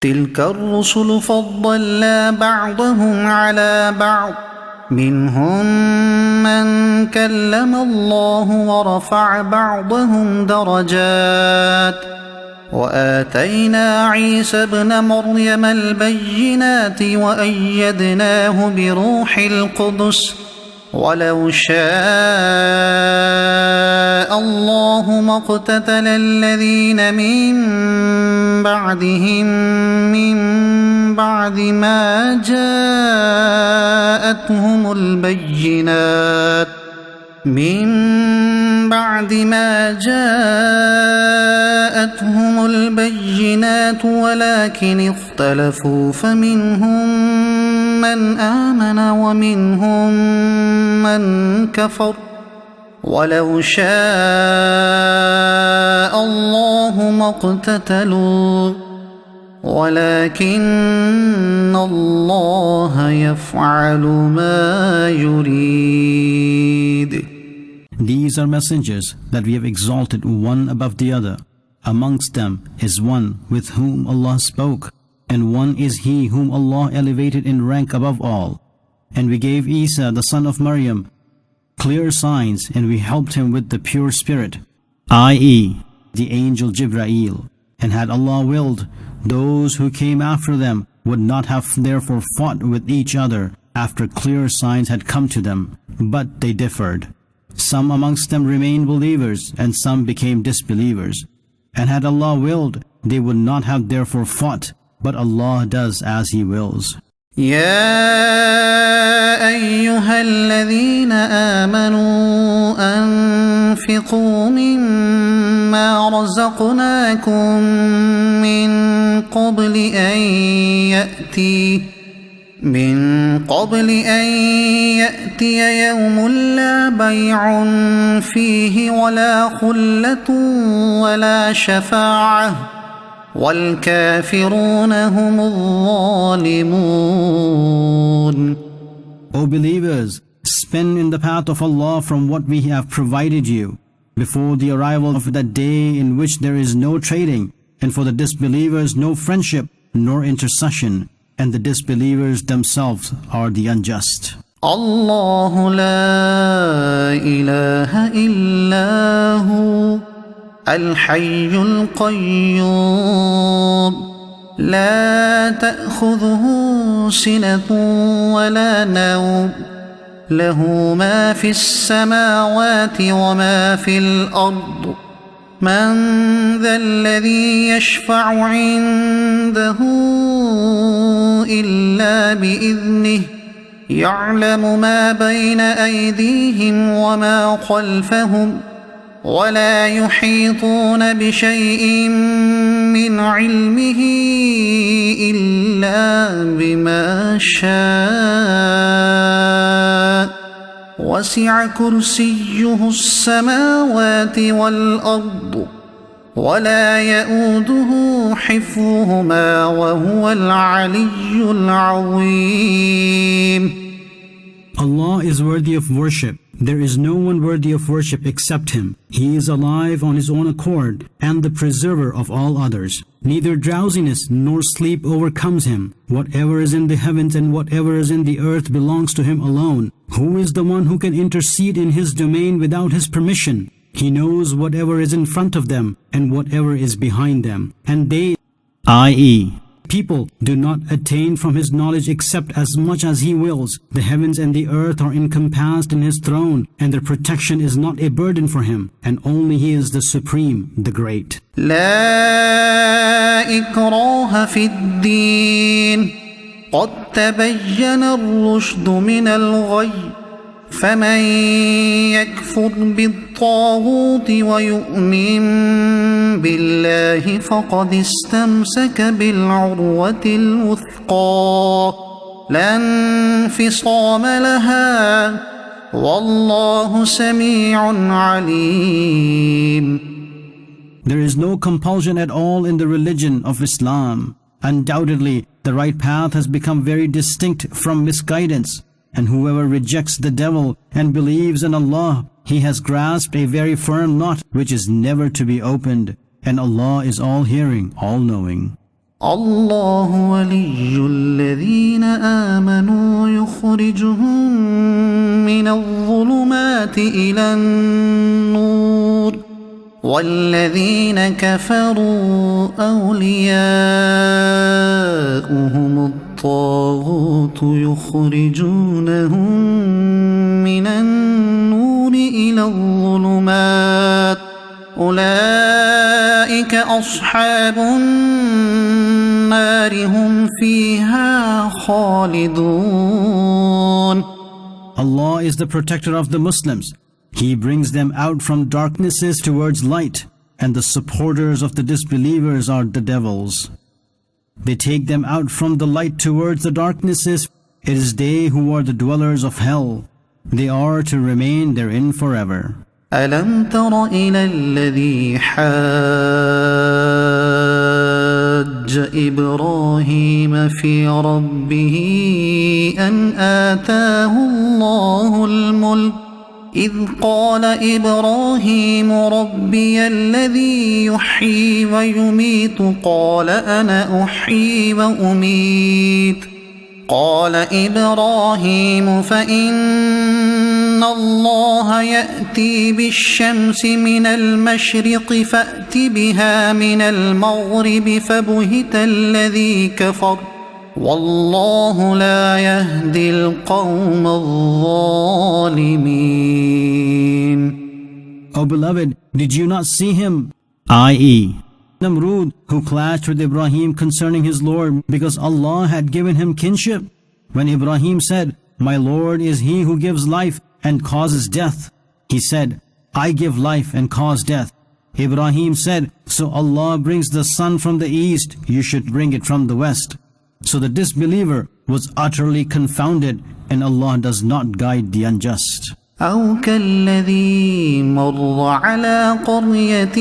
تلك الرسل فضلنا بعضهم على بعض منهم من كلم الله ورفع بعضهم درجات وآتينا عيسى ابن مريم البينات وأيدناه بروح القدس ولو شاء الله ما اقتتل الذين من بعدهم من بعد ما جاءتهم البينات ولكن اختلفوا فمنهم من آمن ومنهم من كفر ولو شاء الله ما اقتتلوا ولكن الله يفعل ما يريد. These are messengers that we have exalted one above the other. Amongst them is one with whom Allah spoke, and one is he whom Allah elevated in rank above all. And we gave Isa, the son of Maryam, clear signs, and we helped him with the pure spirit, i.e., the angel Jibreel. And had Allah willed, those who came after them would not have therefore fought with each other after clear signs had come to them, but they differed. Some amongst them remained believers, and some became disbelievers. And had Allah willed, they would not have therefore fought, but Allah does as He wills. يا أيها الذين آمنوا أنفقوا مما رزقناكم من قبل أن يأتي يوم لا بيع فيه ولا خلة ولا شفاعة والكافرون هم الظالمون. O believers, spend in the path of Allah from what we have provided you, before the arrival of that day in which there is no trading, and for the disbelievers no friendship nor intercession, and the disbelievers themselves are the unjust. الله لا إله إلا هو الحي القيوم لا تأخذه سنة ولا نوم له ما في السماوات وما في الأرض من ذا الذي يشفع عنده إلا بإذنه يعلم ما بين أيديهم وما خلفهم ولا يحيطون بشيء من علمه إلا بما شاء وسع كرسيه السماوات والأرض ولا يؤوده حفظهما وهو العلي العظيم. Allah is worthy of worship. There is no one worthy of worship except Him. He is alive on His own accord and the preserver of all others. Neither drowsiness nor sleep overcomes Him. Whatever is in the heavens and whatever is in the earth belongs to Him alone. Who is the one who can intercede in His domain without His permission? He knows whatever is in front of them and whatever is behind them. And they, i.e., people, do not attain from His knowledge except as much as He wills. The heavens and the earth are encompassed in His throne, and their protection is not a burden for Him, and only He is the Supreme, the Great. لا إكراه في الدين قد تبين الرشد من الغي فمن يكفر بالطاغوت ويؤمن بالله فقد استمسك بالعروة الوثقى لا انفصام لها والله سميع عليم. There is no compulsion at all in the religion of Islam. Undoubtedly, the right path has become very distinct from misguidance. And whoever rejects the devil and believes in Allah, he has grasped a very firm knot which is never to be opened. And Allah is all-hearing, all-knowing. الله ولي الذين آمنوا يخرجهم من الظلمات إلى النور والذين كفروا أولياؤهم الطاغوت يخرجونهم من النور إلى الظلمات أولئك أصحاب النار هم فيها خالدون. Allah is the protector of the Muslims. He brings them out from darknesses towards light, and the supporters of the disbelievers are the devils. They take them out from the light towards the darknesses. It is they who are the dwellers of hell. They are to remain therein forever. ألم تر إلى الذي حاج إبراهيم في ربه أن آتاه الله الملك إذ قال إبراهيم ربي الذي يحيي ويميت قال أنا أحيي وأميت قال إبراهيم فإن الله يأتي بالشمس من المشرق فأت بها من المغرب فبهت الذي كفر والله لا يهدي القوم الظالمين. O beloved, did you not see him, i.e., Namrud, who clashed with Ibrahim concerning his Lord because Allah had given him kinship? When Ibrahim said, "My Lord is he who gives life and causes death," he said, "I give life and cause death." Ibrahim said, "So Allah brings the sun from the east, you should bring it from the west." So the disbeliever was utterly confounded, and Allah does not guide the unjust. أو كالذي مر على قرية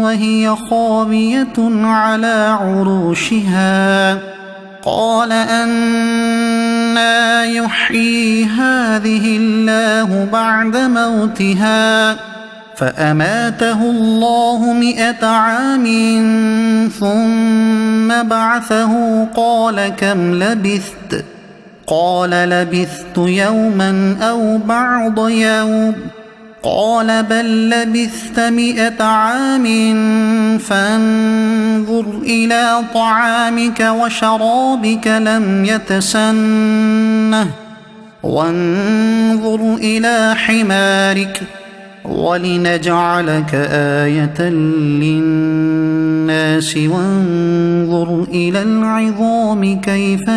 وهي خاوية على عروشها قال أنى يحيي هذه الله بعد موتها فأماته الله 100 عام ثم بعثه قال كم لبثت قال لبثت يوما أو بعض يوم قال بل لبثت 100 عام فانظر إلى طعامك وشرابك لم يتسنه وانظر إلى حمارك ولنجعلك آية للناس وانظر إلى العظام كيف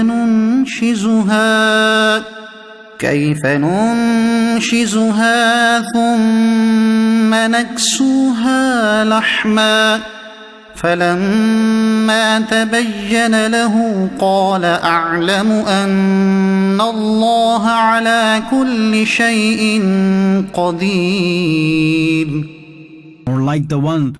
ننشزها ثم نكسوها لحما فلما تبين له قال أعلم أن الله على كل شيء قدير. Or like the one,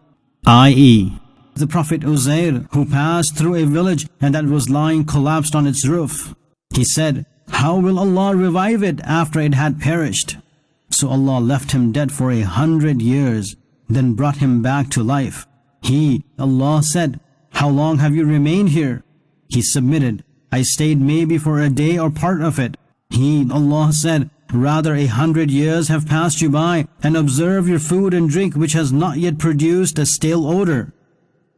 i.e., the Prophet Uzair, who passed through a village and that was lying collapsed on its roof. He said, "How will Allah revive it after it had perished?" So Allah left him dead for 100 years, then brought him back to life. He, Allah, said, "How long have you remained here?" He submitted, "I stayed maybe for a day or part of it." He, Allah, said, "Rather 100 years have passed you by, and observe your food and drink which has not yet produced a stale odor.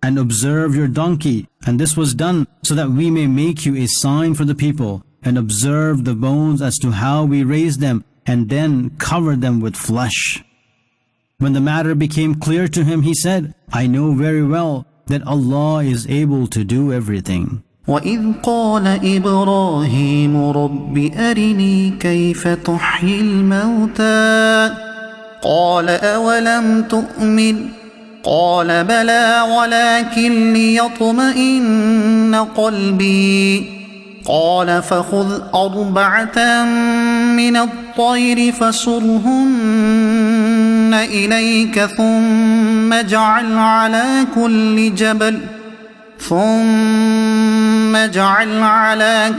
And observe your donkey, and this was done so that we may make you a sign for the people, and observe the bones as to how we raise them, and then cover them with flesh." When the matter became clear to him, he said, "I know very well that Allah is able to do everything." وَإِذْ قَالَ إِبْرَاهِيمُ رَبِّ أَرِنِي كَيْفَ تُحْيِي الْمَوْتَى قَالَ أَوَلَمْ تُؤْمِنْ قَالَ بَلَى وَلَكِنْ لِيَطْمَئِنَّ قَلْبِي قال فخذ 4 من الطير فصرهن إليك ثم اجعل على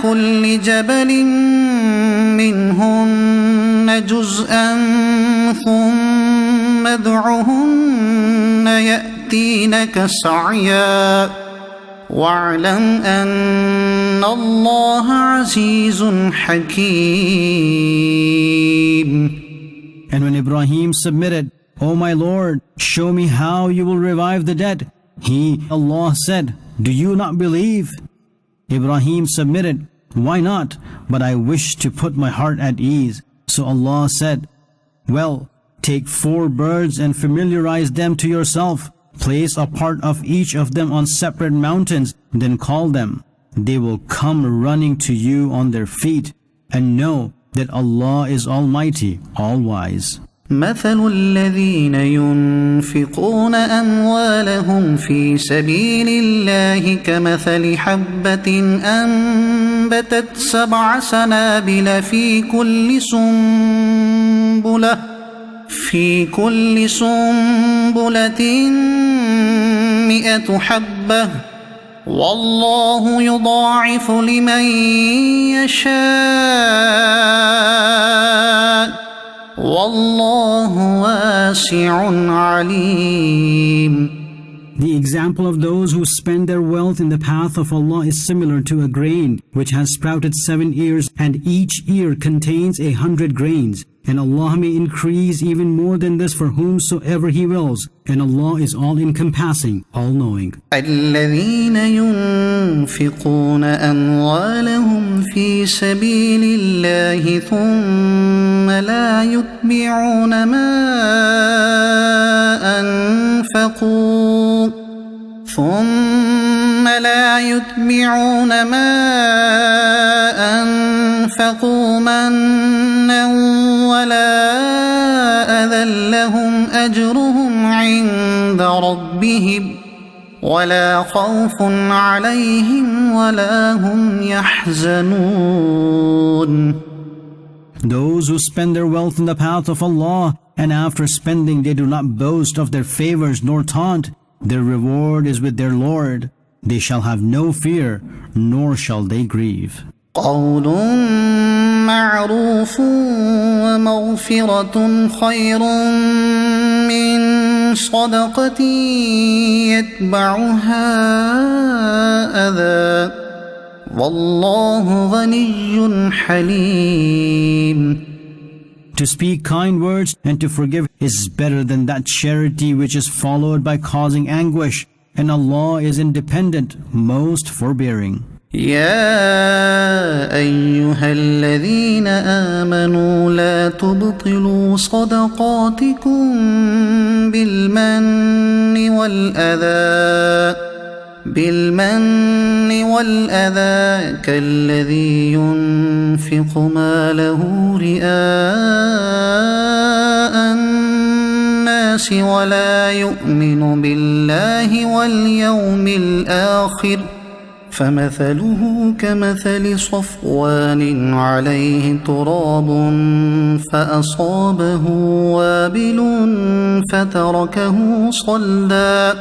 كل جبل منهن جزءا ثم ادعهن يأتينك سعيا واعلم أن الله عزيز حكيم. And when Ibrahim submitted, O my Lord, show me how you will revive the dead, he, Allah, said, do you not believe? Ibrahim submitted, why not? But I wish to put my heart at ease. So Allah said, well, take 4 birds and familiarize them to yourself. Place a part of each of them on separate mountains, then call them. They will come running to you on their feet, and know that Allah is Almighty, All-Wise. مثل الذين ينفقون أموالهم في سبيل الله كمثل حبة أنبتت 7 سنابل في كل سنبلة 100 حبة والله يضاعف لمن يشاء والله واسع عليم. The example of those who spend their wealth in the path of Allah is similar to a grain which has sprouted 7 ears, and each ear contains 100 grains. And Allah may increase even more than this for whomsoever He wills. And Allah is all-encompassing, all-knowing. الذين ينفقون أموالهم في سبيل الله ثم لا يتبعون ما أنفقوا منا ولا أذى لهم أجرهم عند ربهم ولا خوف عليهم ولا هم يحزنون. Those who spend their wealth in the path of Allah, and after spending they do not boast of their favors nor taunt, their reward is with their Lord. They shall have no fear, nor shall they grieve. قول معروف ومغفرة خير من صدقة يتبعها أذى والله غني حليم. To speak kind words and to forgive is better than that charity which is followed by causing anguish, and Allah is independent, most forbearing. يا أيها الذين آمنوا لا تبطلوا صدقاتكم بالمن والأذى كالذي ينفق ماله رئاء الناس ولا يؤمن بالله واليوم الآخر فمثله كمثل صفوان عليه تراب فأصابه وابل فتركه صلدا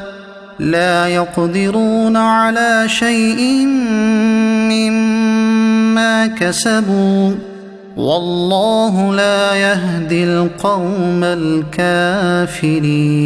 لا يقدرون على شيء مما كسبوا والله لا يهدي القوم الكافرين.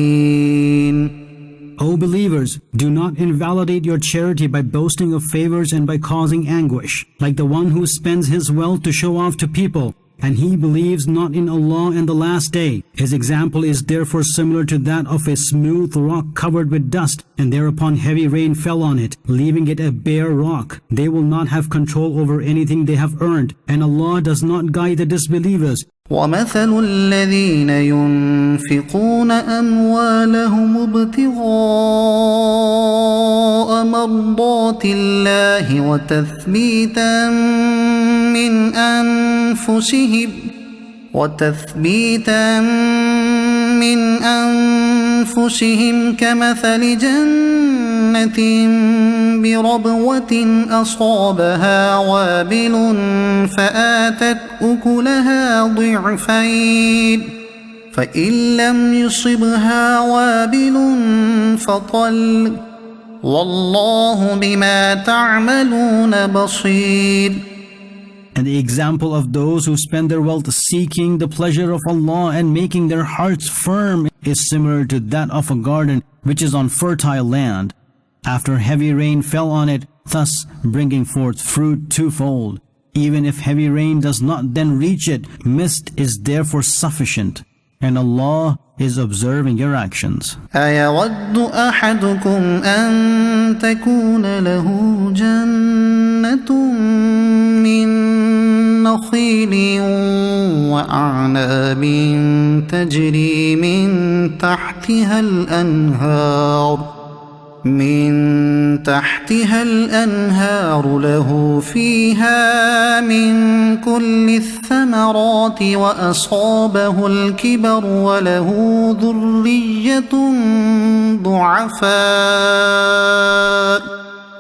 O believers, do not invalidate your charity by boasting of favors and by causing anguish, like the one who spends his wealth to show off to people, and he believes not in Allah and the last day. His example is therefore similar to that of a smooth rock covered with dust, and thereupon heavy rain fell on it, leaving it a bare rock. They will not have control over anything they have earned, and Allah does not guide the disbelievers. ومثل الذين ينفقون أموالهم ابتغاء مرضات الله وتثبيتا من أنفسهم كمثل جنة بربوة أصابها وابل فآتت أكلها ضعفين فإن لم يصبها وابل فطل والله بما تعملون بصير. And the example of those who spend their wealth seeking the pleasure of Allah and making their hearts firm is similar to that of a garden which is on fertile land. after heavy rain fell on it, thus bringing forth fruit twofold. Even if heavy rain does not then reach it, mist is therefore sufficient, and Allah is observing your actions. أيود أحدكم أن تكون له جنة من نخيل وأعناب تجري من تحتها الأنهار له فيها من كل الثمرات وأصابه الكبر وله ذرية ضعفاء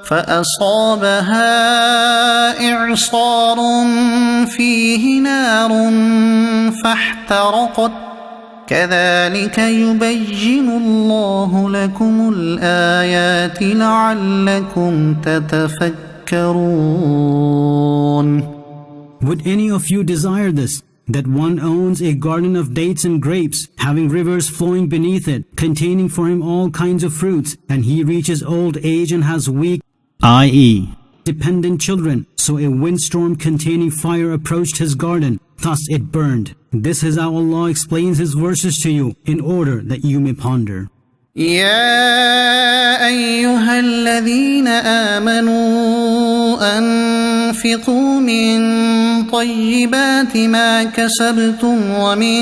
فأصابها إعصار فيه نار فاحترقت كذلك يبين الله لكم الآيات لعلكم تتفكرون. Would any of you desire this, that one owns a garden of dates and grapes, having rivers flowing beneath it, containing for him all kinds of fruits, and he reaches old age and has weak, i.e., dependent children, so a windstorm containing fire approached his garden, thus it burned. This is how Allah explains His verses to you, in order that you may ponder. يا أيها الذين آمنوا أنفقوا من طيبات ما كسبتم ومما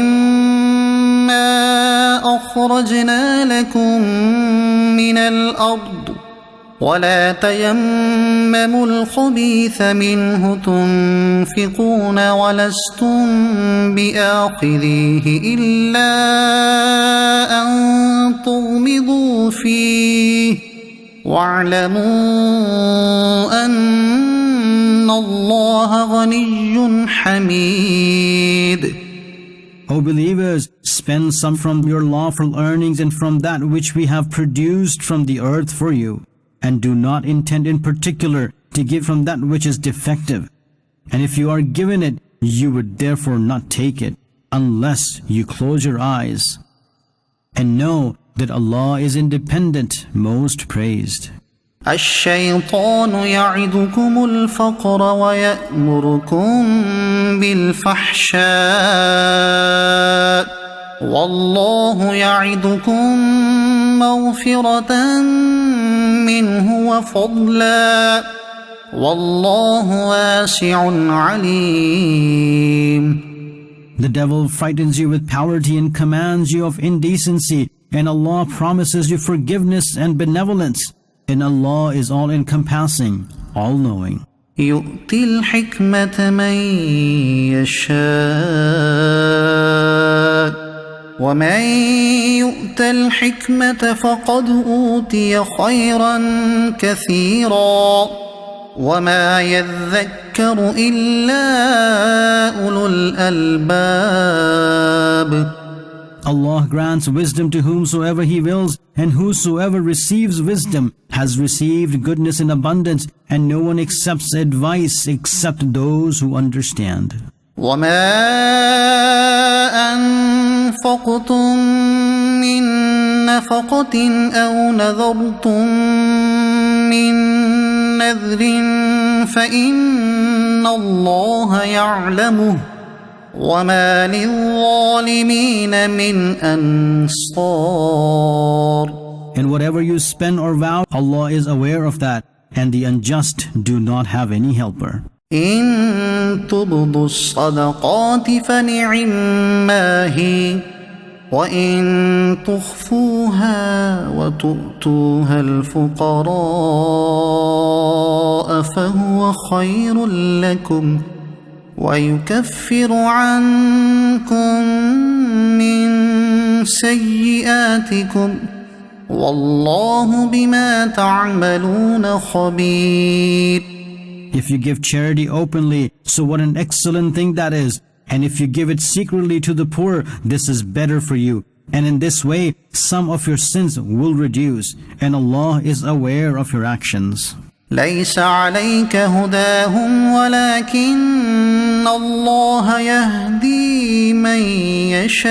أخرجنا لكم من الأرض ولا تيمموا الخبيث منه تنفقون ولستم بآخذيه إلا أن تغمضوا فيه واعلموا أن الله غني حميد. O believers, spend some from your lawful earnings and from that which we have produced from the earth for you. And do not intend in particular to give from that which is defective. And if you are given it, you would therefore not take it, unless you close your eyes. And know that Allah is independent, most praised. الشيطان يعدكم الفقر ويأمركم بالفحشاء والله يعدكم مغفرة منه وفضلا والله واسع عليم. The devil frightens you with poverty and commands you of indecency, and Allah promises you forgiveness and benevolence, and Allah is all-encompassing, all-knowing. يؤتي الحكمة من يشاء ومن يؤت الحكمة فقد أوتي خيرا كثيرا وما يذكر إلا أولو الألباب. Allah grants wisdom to whomsoever He wills, and whosoever receives wisdom has received goodness in abundance, and no one accepts advice except those who understand. وما أنفقتم من نفقة أو نذرتم من نذر فإن الله يعلمه وما للظالمين من أنصار. And whatever you spend or vow, Allah is aware of that, and the unjust do not have any helper. إن تبدوا الصدقات فنعما هي وإن تخفوها وتؤتوها الفقراء فهو خير لكم ويكفر عنكم من سيئاتكم والله بما تعملون خبير. If you give charity openly, so what an excellent thing that is. And if you give it secretly to the poor, this is better for you. And in this way, some of your sins will reduce, and Allah is aware of your actions. ليس عليك هداهم ولكن الله يهدي من يشاء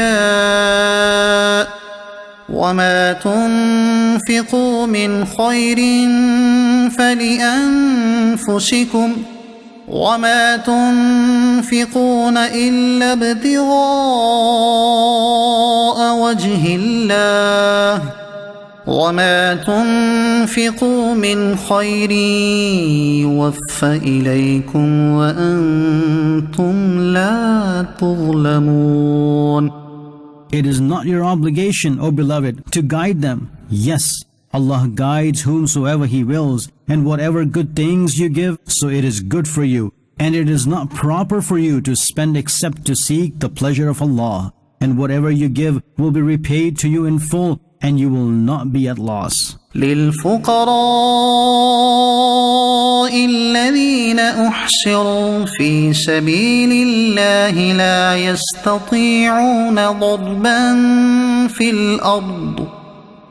وما تنفقوا من خير فلأنفسكم وما تنفقون إلا ابتغاء وجه الله وما تنفقوا من خير يوفى إليكم وأنتم لا تظلمون. It is not your obligation, O beloved, to guide them. Yes, Allah guides whomsoever He wills, and whatever good things you give, so it is good for you. And it is not proper for you to spend except to seek the pleasure of Allah. And whatever you give will be repaid to you in full, and you will not be at loss. للفقراء الذين أحصروا في سبيل الله لا يستطيعون ضربا في الأرض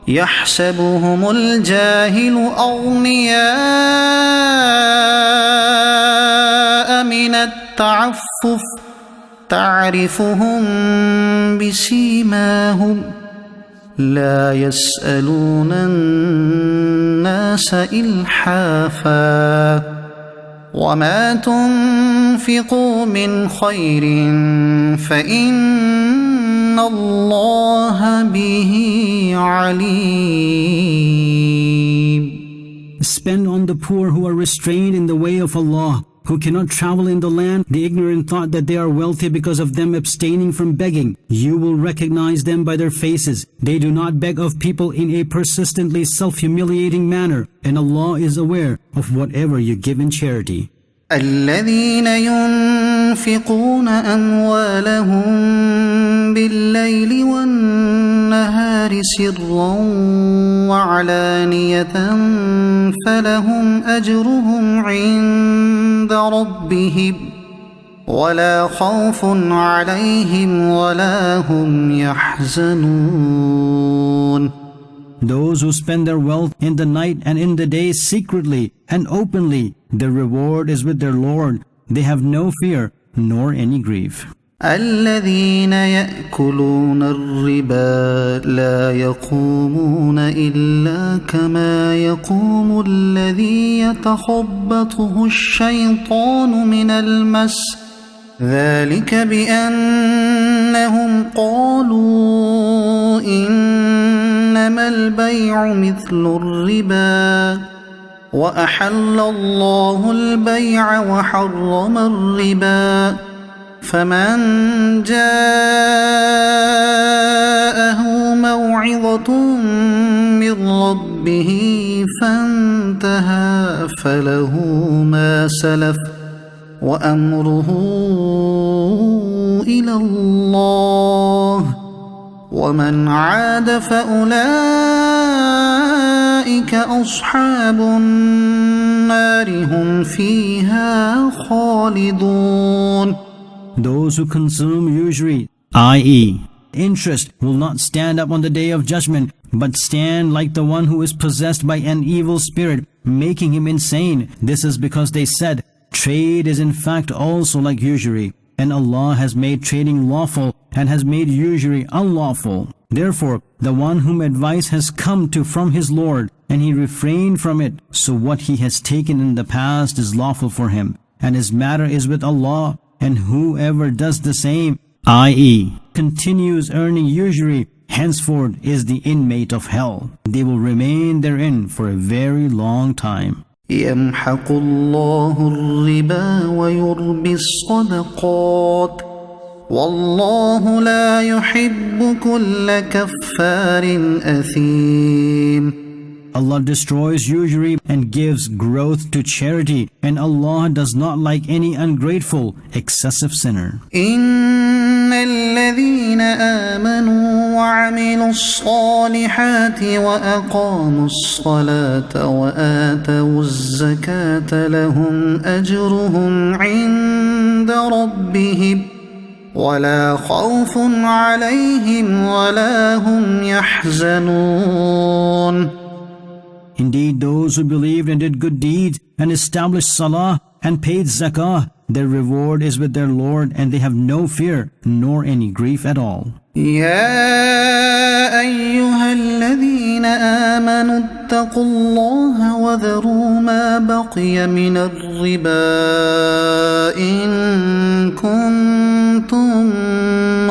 يحسبهم الجاهل أغنياء من التعفف تعرفهم بسيماهم لا يسألون الناس إلحافا وما تنفقوا من خير فإن الله به عليم. Spend on the poor who are restrained in the way of Allah, who cannot travel in the land. The ignorant thought that they are wealthy because of them abstaining from begging. You will recognize them by their faces. They do not beg of people in a persistently self-humiliating manner, and Allah is aware of whatever you give in charity. الذين ينفقون أموالهم بالليل والنهار سرا وعلانية فلهم أجرهم عند ربهم ولا خوف عليهم ولا هم يحزنون. Those who spend their wealth in the night and in the day secretly and openly, their reward is with their Lord. They have no fear nor any grief. الذين يأكلون الربا لا يقومون إلا كما يقوم الذي يتخبطه الشيطان من المس ذلك بأنهم قالوا إنما البيع مثل الربا وأحل الله البيع وحرم الربا فمن جاءه موعظة من ربه فانتهى فله ما سلف وأمره إلى الله ومن عاد فأولئك أصحاب النار هم فيها خالدون. Those who consume usury, i.e., interest, will not stand up on the day of judgment, but stand like the one who is possessed by an evil spirit, making him insane. This is because they said, trade is in fact also like usury, and Allah has made trading lawful and has made usury unlawful. Therefore, the one whom advice has come to from his Lord, and he refrained from it, so what he has taken in the past is lawful for him, and his matter is with Allah. And whoever does the same, i.e., continues earning usury, henceforth is the inmate of hell. They will remain therein for a very long time. يمحق الله الربا ويربي الصدقات والله لا يحب كل كفار أثيم. Allah destroys usury and gives growth to charity, and Allah does not like any ungrateful, excessive sinner. إن الذين آمنوا وعملوا الصالحات وأقاموا الصلاة وآتوا الزكاة لهم أجرهم عند ربهم ولا خوف عليهم ولا هم يحزنون. Indeed, those who believed and did good deeds and established salah and paid zakah, their reward is with their Lord, and they have no fear nor any grief at all. يا أيها الذين آمنوا اتقوا الله وذروا ما بقي من الربا إن كنتم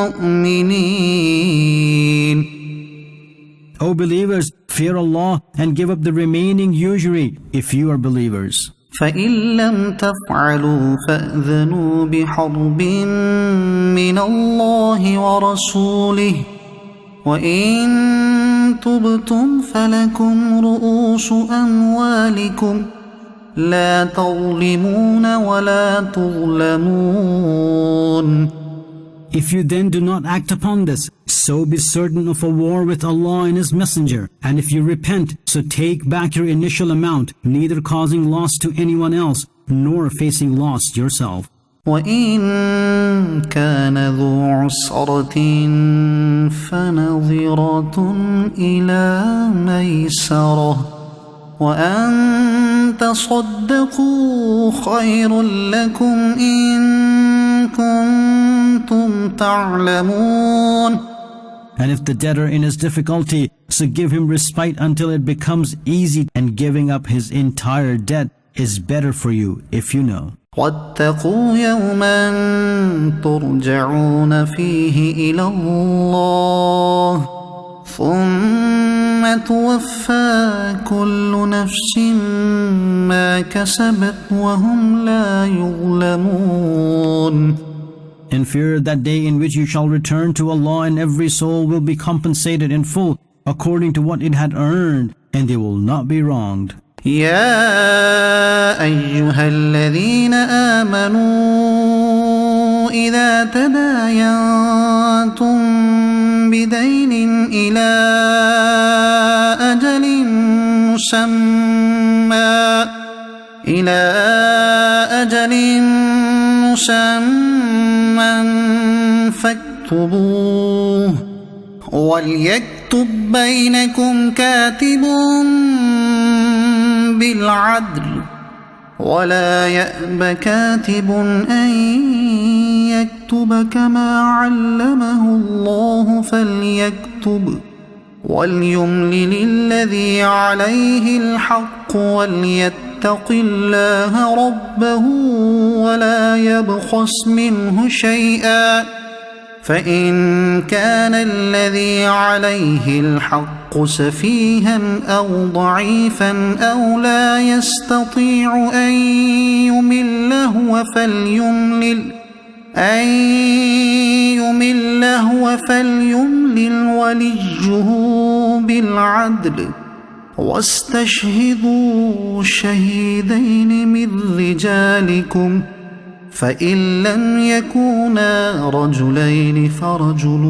مؤمنين. O believers, fear Allah and give up the remaining usury if you are believers. فإن لم تفعلوا فأذنوا بحرب من الله ورسوله وإن تبتم فلكم رؤوس أموالكم لا تظلمون ولا تظلمون. If you then do not act upon this, so be certain of a war with Allah and His Messenger. And if you repent, so take back your initial amount, neither causing loss to anyone else, nor facing loss yourself. وَإِن كَانَ ذُو عُسْرَةٍ فَنَظِرَةٌ إِلَى مَيْسَرَةٍ وَأَن تَصَدَّقُوا خَيْرٌ لَكُمْ إِن كُنتُمْ تَعْلَمُونَ. And if the debtor in his difficulty, so give him respite until it becomes easy, and giving up his entire debt is better for you if you know. وَاتَّقُوا يَوْمًا تُرْجَعُونَ فِيهِ إِلَى اللَّهِ ثُمَّ تُوَفَّى كُلُّ نَفْسٍ مَا كَسَبَتْ وَهُمْ لَا يُظْلَمُونَ. And fear that day in which you shall return to Allah, and every soul will be compensated in full according to what it had earned, and they will not be wronged. يا أيها الذين آمنوا إذا تداينتم بدين إلى أجل مسمى فاكتبوه وليكتب بينكم كاتب بالعدل ولا يأب كاتب أن يكتب كما علمه الله فليكتب وليملل الذي عليه الحق وليتق الله ربه ولا يبخس منه شيئا فإن كان الذي عليه الحق سفيها أو ضعيفا أو لا يستطيع أن يمل هو فليملل وليه بالعدل واستشهدوا شهيدين من رجالكم فإن لم يكونا رجلين فرجل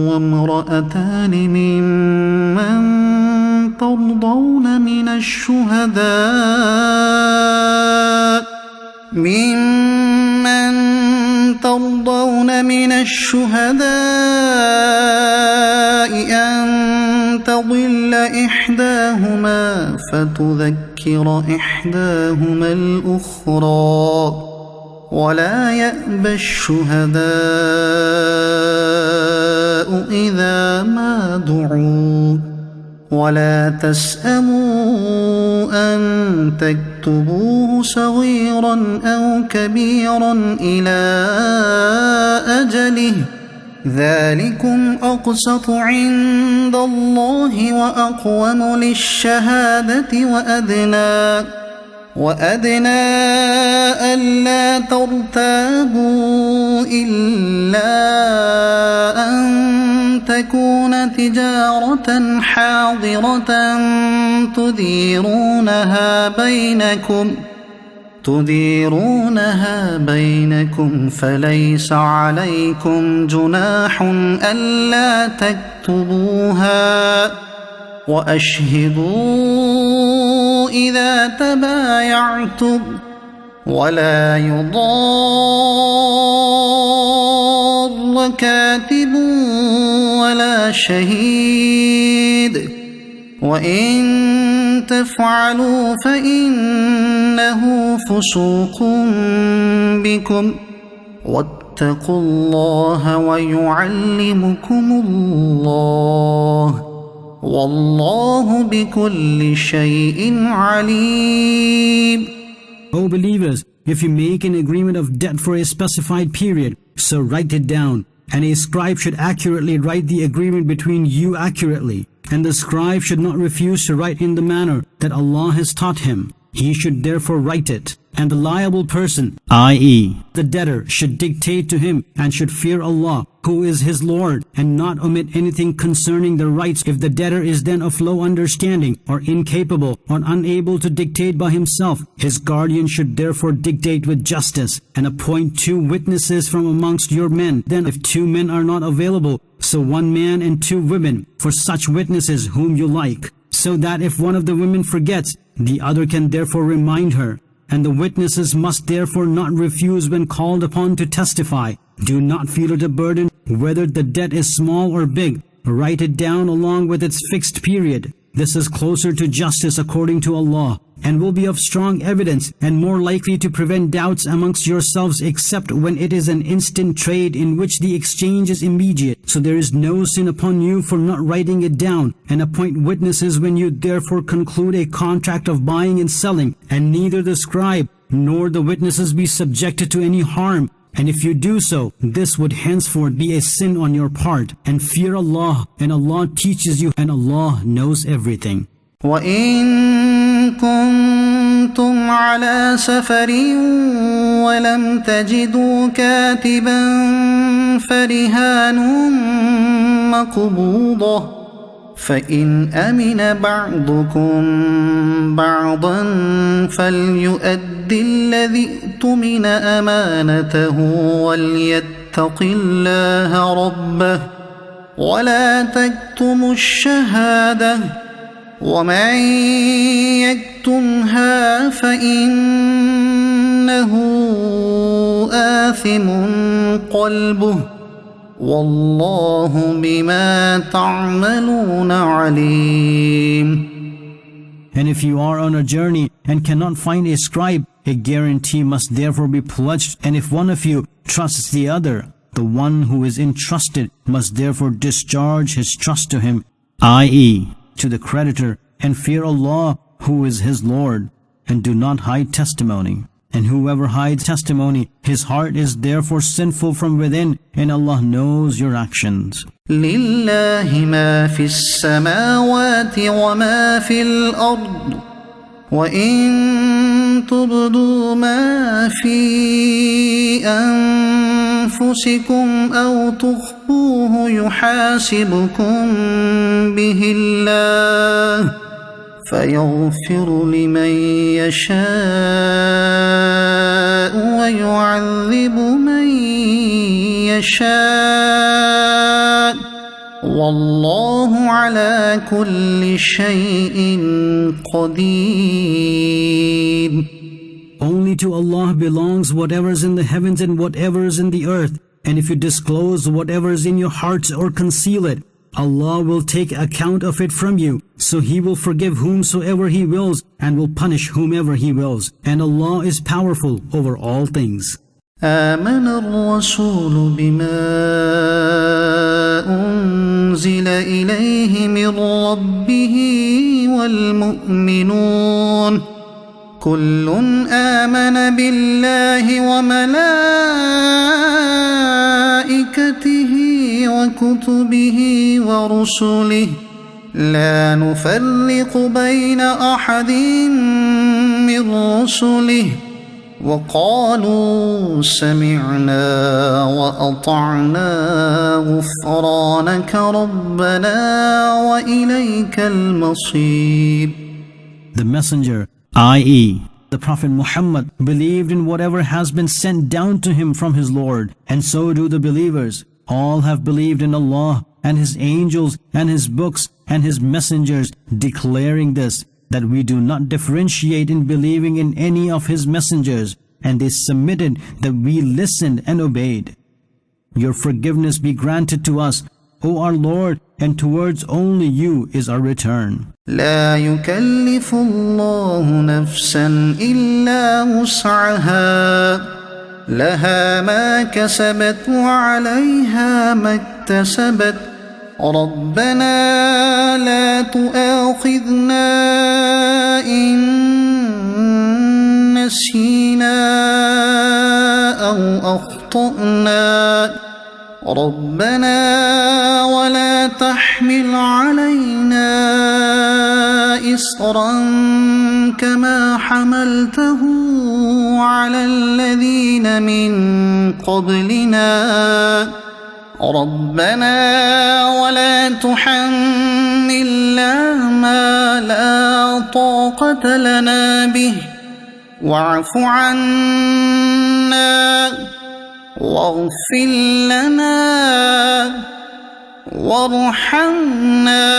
وامرأتان ممن ترضون من الشهداء أن تضل إحداهما فتذكر إحداهما الأخرى ولا يأبى الشهداء إذا ما دعوا ولا تسأموا أن تكتبوه صغيرا أو كبيرا إلى أجله ذلكم أقسط عند الله وأقوم للشهادة وأدنى ألا ترتابوا إلا أن تكون تجارة حاضرة تديرونها بينكم فليس عليكم جناح ألا تكتبوها وأشهدوا إذا تبايعتم ولا يضار كاتب ولا شهيد وإن تفعلوا فإنه فسوق بكم واتقوا واتقوا الله ويعلمكم الله والله بكل شيء عليم. O believers, if you make an agreement of debt for a specified period, so write it down, and a scribe should accurately write the agreement between you accurately, and the scribe should not refuse to write in the manner that Allah has taught him. He should therefore write it, and the liable person, i.e., the debtor, should dictate to him and should fear Allah, who is his Lord, and not omit anything concerning the rights. If the debtor is then of low understanding, or incapable, or unable to dictate by himself, his guardian should therefore dictate with justice, and appoint 2 witnesses from amongst your men. Then if 2 men are not available, so 1 man and 2 women, for such witnesses whom you like, so that if one of the women forgets, the other can therefore remind her, and the witnesses must therefore not refuse when called upon to testify. Do not feel it a burden, whether the debt is small or big. Write it down along with its fixed period. This is closer to justice according to Allah, and will be of strong evidence and more likely to prevent doubts amongst yourselves, except when it is an instant trade in which the exchange is immediate. So there is no sin upon you for not writing it down, and appoint witnesses when you therefore conclude a contract of buying and selling, and neither the scribe nor the witnesses be subjected to any harm. And if you do so, this would henceforth be a sin on your part. And fear Allah, and Allah teaches you, and Allah knows everything. وَإِن كُنتُمْ عَلَى سَفَرٍ وَلَمْ تَجِدُوا كَاتِبًا فَرِهَانٌ مَّقْبُوضَةٌ فَإِنْ أَمِنَ بَعْضُكُمْ بَعْضًا فَلْيُؤَدِّ الَّذِي اؤْتُمِنَ أَمَانَتَهُ وَلْيَتَّقِ اللَّهَ رَبَّهُ وَلَا تَكْتُمُوا الشَّهَادَةَ وَمَن يَكْتُمْهَا فَإِنَّهُ آثِمٌ قَلْبُهُ وَاللَّهُ بِمَا تَعْمَلُونَ عَلِيمٌ. And if you are on a journey and cannot find a scribe, a guarantee must therefore be pledged. And if one of you trusts the other, the one who is entrusted must therefore discharge his trust to him, i.e., to the creditor, and fear Allah, who is his Lord, and do not hide testimony. And whoever hides testimony, his heart is therefore sinful from within, and Allah knows your actions. لله ما في السماوات وما في الأرض وإن تبدوا ما في أنفسكم أو تخفوه يحاسبكم به الله فيغفر لمن يشاء ويعذب من يشاء والله على كل شيء قدير. Only to Allah belongs whatever is in the heavens and whatever is in the earth. And if you disclose whatever is in your hearts or conceal it, Allah will take account of it from you. So He will forgive whomsoever He wills and will punish whomever He wills. And Allah is powerful over all things. آمن الرسول بما أنزل إليه من ربه والمؤمنون كل آمن بالله وملائكته وكتبه ورسله لا نفرق بين أحد من رسله وقالوا سمعنا وأطعنا غفرانك ربنا وإليك المصير. The messenger, i.e., the Prophet Muhammad, believed in whatever has been sent down to him from his Lord, and so do the believers. All have believed in Allah and His angels and His books and His messengers, declaring this, that we do not differentiate in believing in any of His messengers, and they submitted that we listened and obeyed. Your forgiveness be granted to us, O our Lord, and towards only You is our return. لا يكلف الله نفسا إلا وسعها لها ما كسبت وعليها ما اكتسبت ربنا لا تؤاخذنا إن نسينا أو أخطأنا ربنا ولا تحمل علينا إصرا كما حملته على الذين من قبلنا ربنا ولا تحملنا ما لا طاقة لنا به واعف عنا واغفر لنا وارحمنا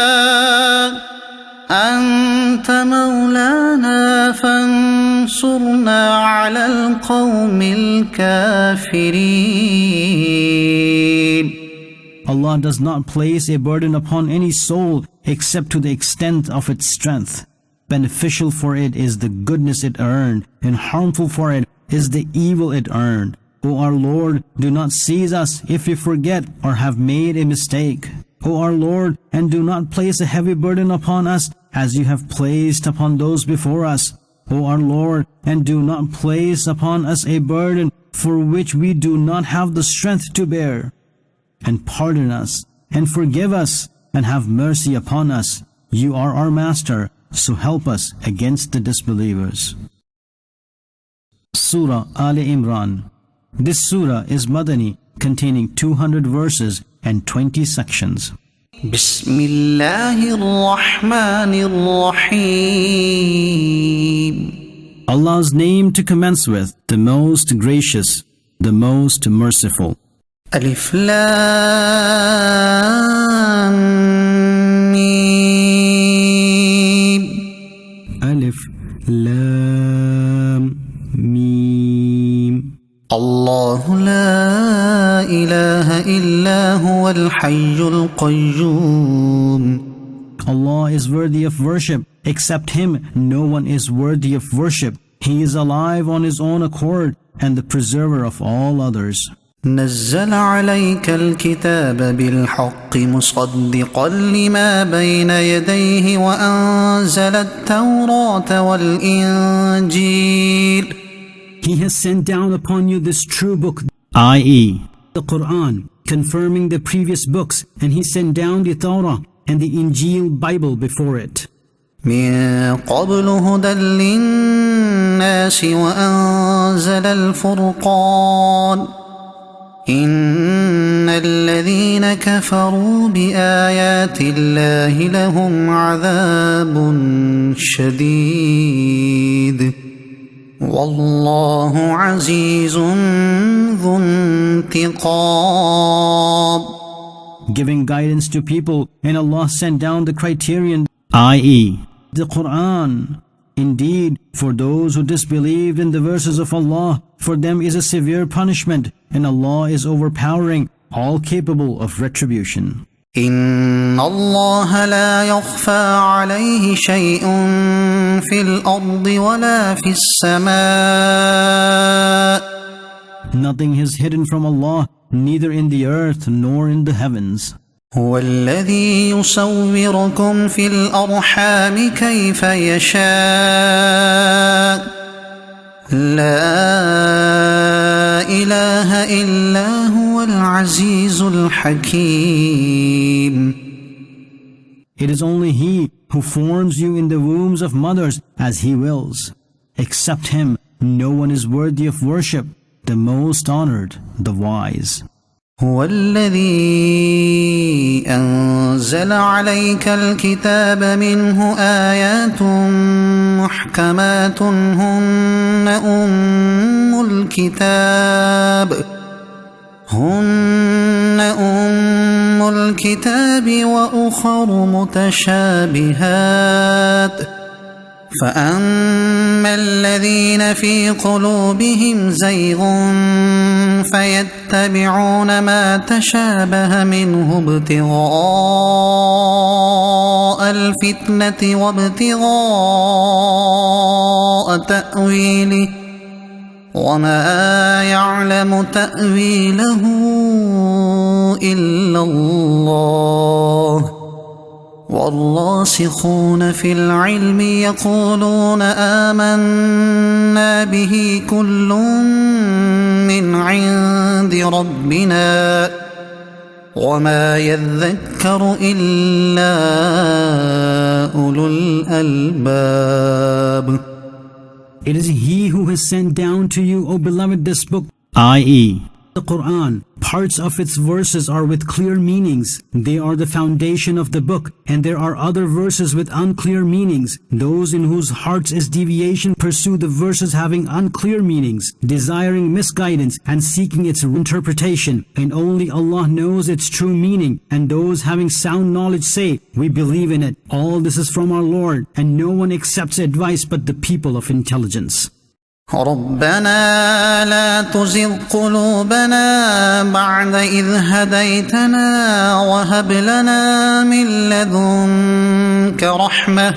أنت مولانا فانصرنا على القوم الكافرين. Allah does not place a burden upon any soul except to the extent of its strength. Beneficial for it is the goodness it earned, and harmful for it is the evil it earned. O our Lord, do not seize us if we forget or have made a mistake. O our Lord, and do not place a heavy burden upon us as you have placed upon those before us. O our Lord, and do not place upon us a burden for which we do not have the strength to bear. And pardon us, and forgive us, and have mercy upon us. You are our Master, so help us against the disbelievers. Surah Ali Imran. This surah is Madani, containing 200 verses and 20 sections. بسم الله الرحمن الرحيم. Allah's name to commence with, the most gracious, the most merciful. ألف لام ميم. Alif Lam Mim. الله لا إله إلا هو الحي القيوم. Allah is worthy of worship. Except Him, no one is worthy of worship. He is alive on His own accord and the preserver of all others. نزل عليك الكتاب بالحق مصدقا لما بين يديه وأنزل التوراة والإنجيل. He has sent down upon you this true book, i.e., the Quran, confirming the previous books, and He sent down the Torah and the Injil Bible before it. من قبل هدى للناس وأنزل الفرقان إن الذين كفروا بآيات الله لهم عذاب شديد والله عزيز ذو انتقام. Giving guidance to people, and Allah sent down the criterion, i.e., the Quran. Indeed, for those who disbelieved in the verses of Allah, for them is a severe punishment, and Allah is overpowering, all capable of retribution. إن الله لا يخفى عليه شيء في الأرض ولا في السماء. Nothing is hidden from Allah, neither in the earth nor in the heavens. هو الذي يصوركم في الأرحام كيف يشاء لا إله إلا هو العزيز الحكيم. It is only He who forms you in the wombs of mothers as He wills. Except Him, no one is worthy of worship, the most honored, the wise. هو الذي أنزل عليك الكتاب منه آيات محكمات هن أم الكتاب وأخر متشابهات فأما الذين في قلوبهم زيغ فيتبعون ما تشابه منه ابتغاء الفتنة وابتغاء تأويله وما يعلم تأويله إلا الله والراسخون في العلم يقولون آمنا به كل من عند ربنا وما يذكر إلا أولو الألباب. It is He who has sent down to you, O beloved, this book, i.e., the Quran. Parts of its verses are with clear meanings. They are the foundation of the book, and there are other verses with unclear meanings. Those in whose hearts is deviation pursue the verses having unclear meanings, desiring misguidance and seeking its interpretation, and only Allah knows its true meaning. And those having sound knowledge say, we believe in it. All this is from our Lord, and no one accepts advice but the people of intelligence. ربنا لا تزغ قلوبنا بعد إذ هديتنا وهب لنا من لدنك رحمة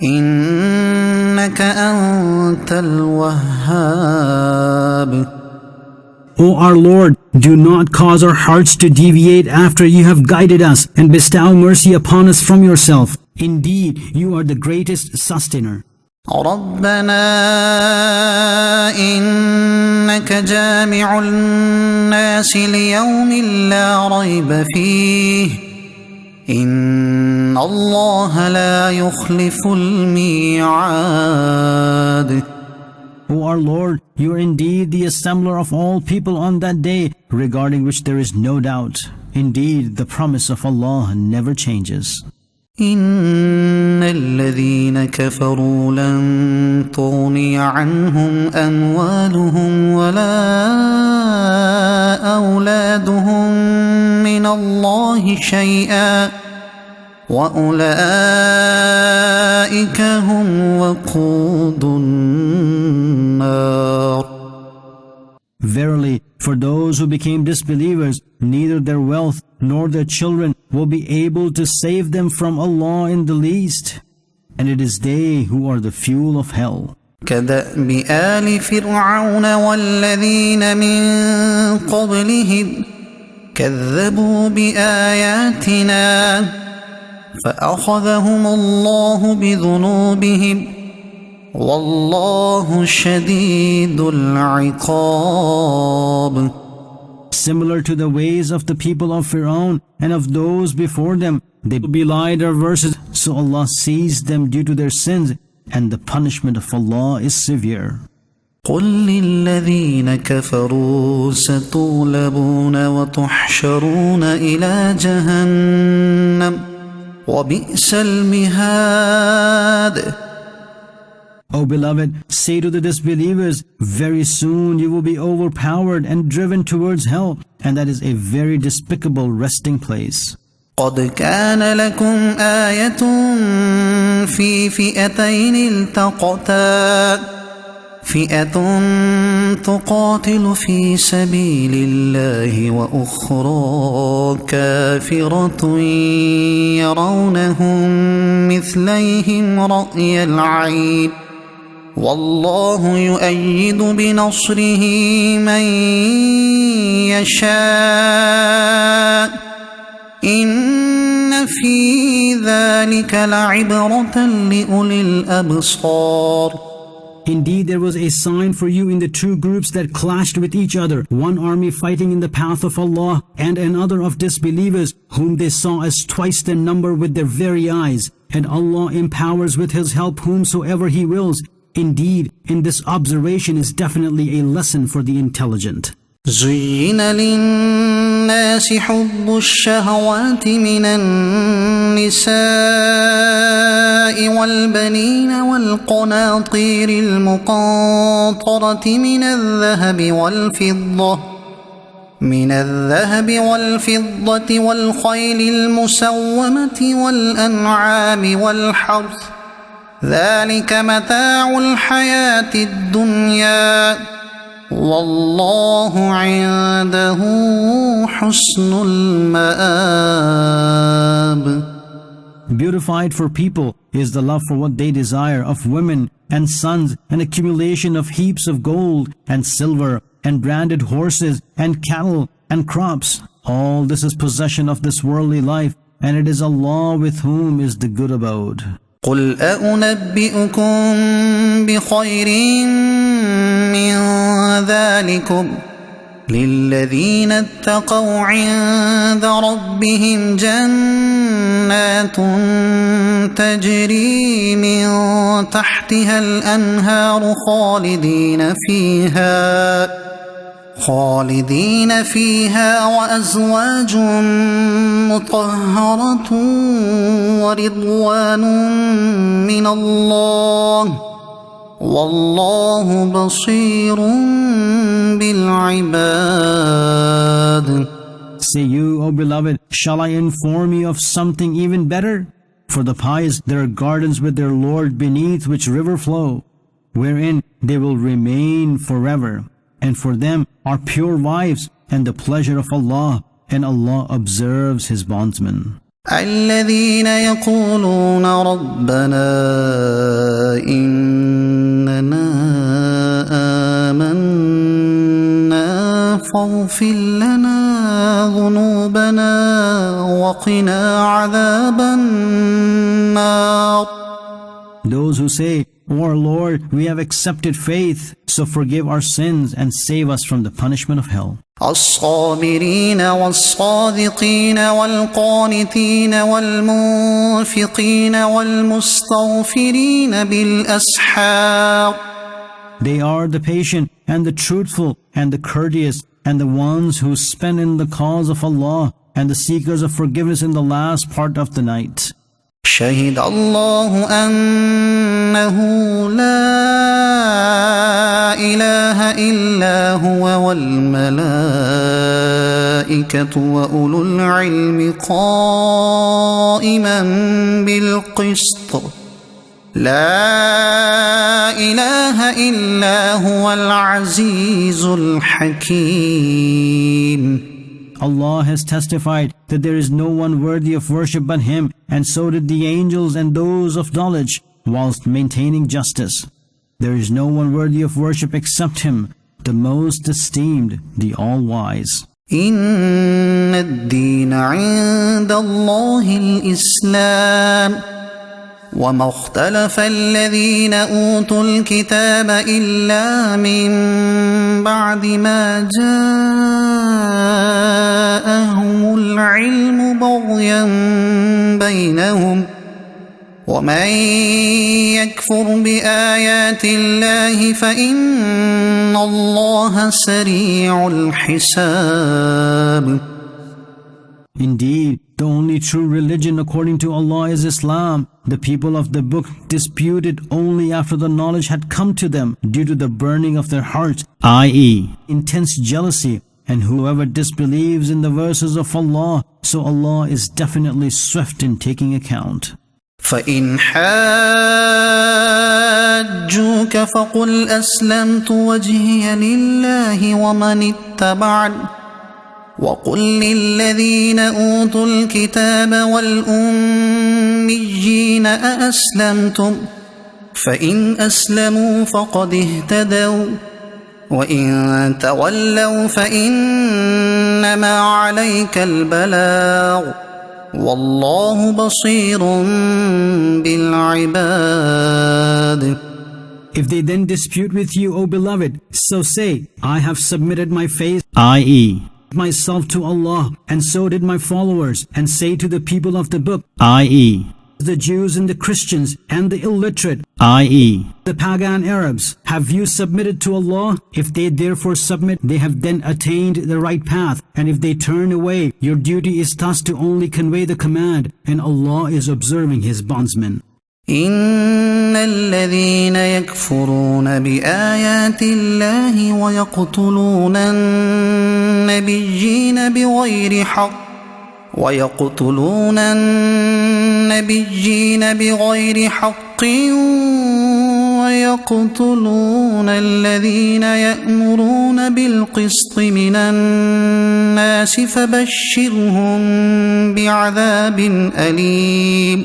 إنك أنت الوهاب. O our Lord, do not cause our hearts to deviate after you have guided us, and bestow mercy upon us from yourself. Indeed, you are the greatest sustainer. ربنا إنك جامع الناس ليوم لا ريب فيه إن الله لا يخلف الميعاد. O our Lord, you are indeed the assembler of all people on that day, regarding which there is no doubt. Indeed, the promise of Allah never changes. إن الذين كفروا لن تغني عنهم أموالهم ولا أولادهم من الله شيئا وأولئك هم وقود النار. Verily, for those who became disbelievers, neither their wealth nor their children will be able to save them from Allah in the least, and it is they who are the fuel of hell. كدأب آل فرعون والذين من قبلهم كذبوا بآياتنا فأخذهم الله بذنوبهم والله شديد العقاب. Similar to the ways of the people of Pharaoh and of those before them, they belied our verses, so Allah seized them due to their sins, and the punishment of Allah is severe. قل للذين كفروا ستغلبون وتحشرون إلى جهنم وبئس المهاد. O beloved, say to the disbelievers, very soon you will be overpowered and driven towards hell, and that is a very despicable resting place. قد كان لكم آية في فئتين التقتا فئة تقاتل في سبيل الله وأخرى كافرة يرونهم مثليهم رأي العين والله يؤيد بنصره من يشاء إن في ذلك لعبرة لأولي الأبصار. Indeed, there was a sign for you in the two groups that clashed with each other, one army fighting in the path of Allah, and another of disbelievers, whom they saw as twice their number with their very eyes. And Allah empowers with His help whomsoever He wills. Indeed, in this observation is definitely a lesson for the intelligent. زين للناس حب الشهوات من النساء والبنين والقناطير المقنطرة من الذهب والفضة والخيل المسومة والأنعام والحرث ذلك متاع الحياة الدنيا والله عنده حسن المآب. Beautified for people is the love for what they desire of women and sons, an accumulation of heaps of gold and silver and branded horses and cattle and crops. All this is possession of this worldly life, and it is Allah with whom is the good abode. قل أنبئكم بخير من ذلكم للذين اتقوا عند ربهم جنات تجري من تحتها الأنهار خالدين فيها وأزواج مطهرة ورضوان من الله والله بصير بالعباد. Say you, O beloved, shall I inform you of something even better? For the pious there are gardens with their Lord beneath which river flow, wherein they will remain forever. And for them are pure wives and the pleasure of Allah, and Allah observes His bondsmen. الذين يقولون ربنا إننا آمنا فاغفر لنا ذنوبنا وقنا عذاب النار. Those who say, O our Lord, we have accepted faith, so forgive our sins and save us from the punishment of hell. الصابرين والصادقين والقانتين والمنفقين والمستغفرين بالأسحار. They are the patient and the truthful and the courteous and the ones who spend in the cause of Allah and the seekers of forgiveness in the last part of the night. شهد الله أنه لا إله إلا هو والملائكة وأولو العلم قائما بالقسط لا إله إلا هو العزيز الحكيم. Allah has testified that there is no one worthy of worship but Him, and so did the angels and those of knowledge, whilst maintaining justice. There is no one worthy of worship except Him, the most esteemed, the all-wise. إن الدين عند الله الإسلام وما اختلف الذين أوتوا الكتاب إلا من بعد ما جاءهم العلم بغيا بينهم ومن يكفر بآيات الله فإن الله سريع الحساب. Indeed, the only true religion according to Allah is Islam. The people of the book disputed only after the knowledge had come to them due to the burning of their hearts, i.e., intense jealousy. And whoever disbelieves in the verses of Allah, so Allah is definitely swift in taking account. فإن حاجوك فقل أسلمت وجهي لله ومن اتبعني وقل للذين أوتوا الكتاب والأميين أأسلمتم فإن أسلموا فقد اهتدوا وإن تولوا فإنما عليك البلاغ والله بصير بالعباد. If they then dispute with you, O beloved, so say, I have submitted my faith, i.e., myself to Allah, and so did my followers, and say to the people of the book, i.e., the Jews and the Christians and the illiterate, i.e., the pagan Arabs, have you submitted to Allah? If they therefore submit, they have then attained the right path, and if they turn away, your duty is thus to only convey the command, and Allah is observing His bondsmen. إن الذين يكفرون بآيات الله ويقتلون النبيين بغير حق ويقتلون الذين يأمرون بالقسط من الناس فبشرهم بعذاب أليم.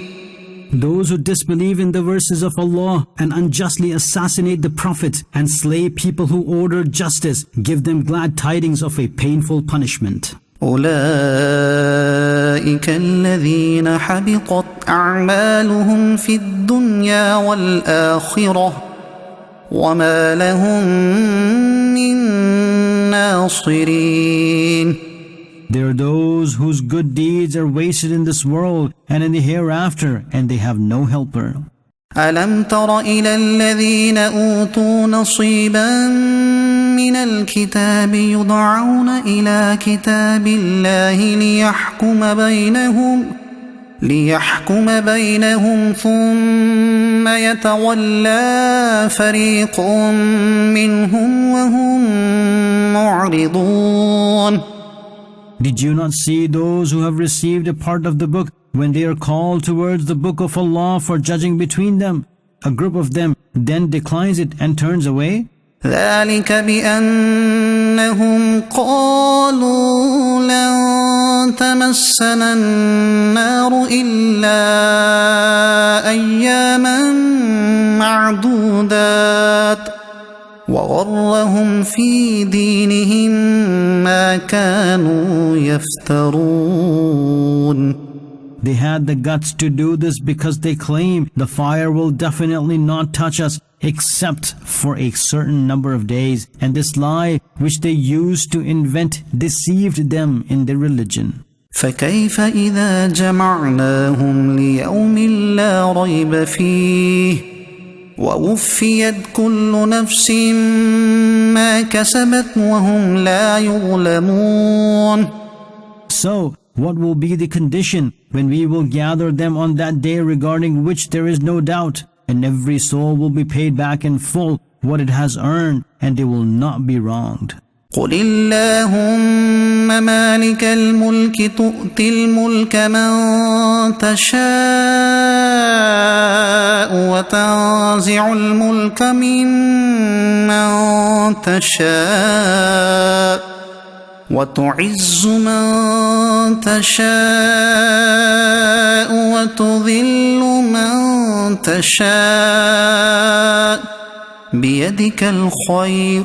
those who disbelieve in the verses of Allah and unjustly assassinate the prophets and slay people who order justice, give them glad tidings of a painful punishment. أولئك الذين حبطت أعمالهم في الدنيا والآخرة وما لهم من ناصرين. They are those whose good deeds are wasted in this world and in the hereafter, and they have no helper. ألم تر إلى الذين أوتوا نصيبا من الكتاب يدعون إلى كتاب الله ليحكم بينهم ثم يتولى فريق منهم وهم معرضون. Did you not see those who have received a part of the book when they are called towards the book of Allah for judging between them? A group of them then declines it and turns away. ذلك بأنهم قالوا لن تمسنا النار إلا أياما معدودات وغرهم في دينهم ما كانوا يفترون. They had the guts to do this because they claim the fire will definitely not touch us except for a certain number of days, and this lie which they used to invent deceived them in their religion. فكيف إذا جمعناهم ليوم لا ريب فيه ووفيت كل نفس ما كسبت وهم لا يظلمون. So, what will be the condition when we will gather them on that day regarding which there is no doubt, and every soul will be paid back in full what it has earned, and they will not be wronged. قل اللهم مالك الملك تؤتي الملك من تشاء وتنزع الملك ممن تشاء وتعز من تشاء وتذل من تشاء بيدك الخير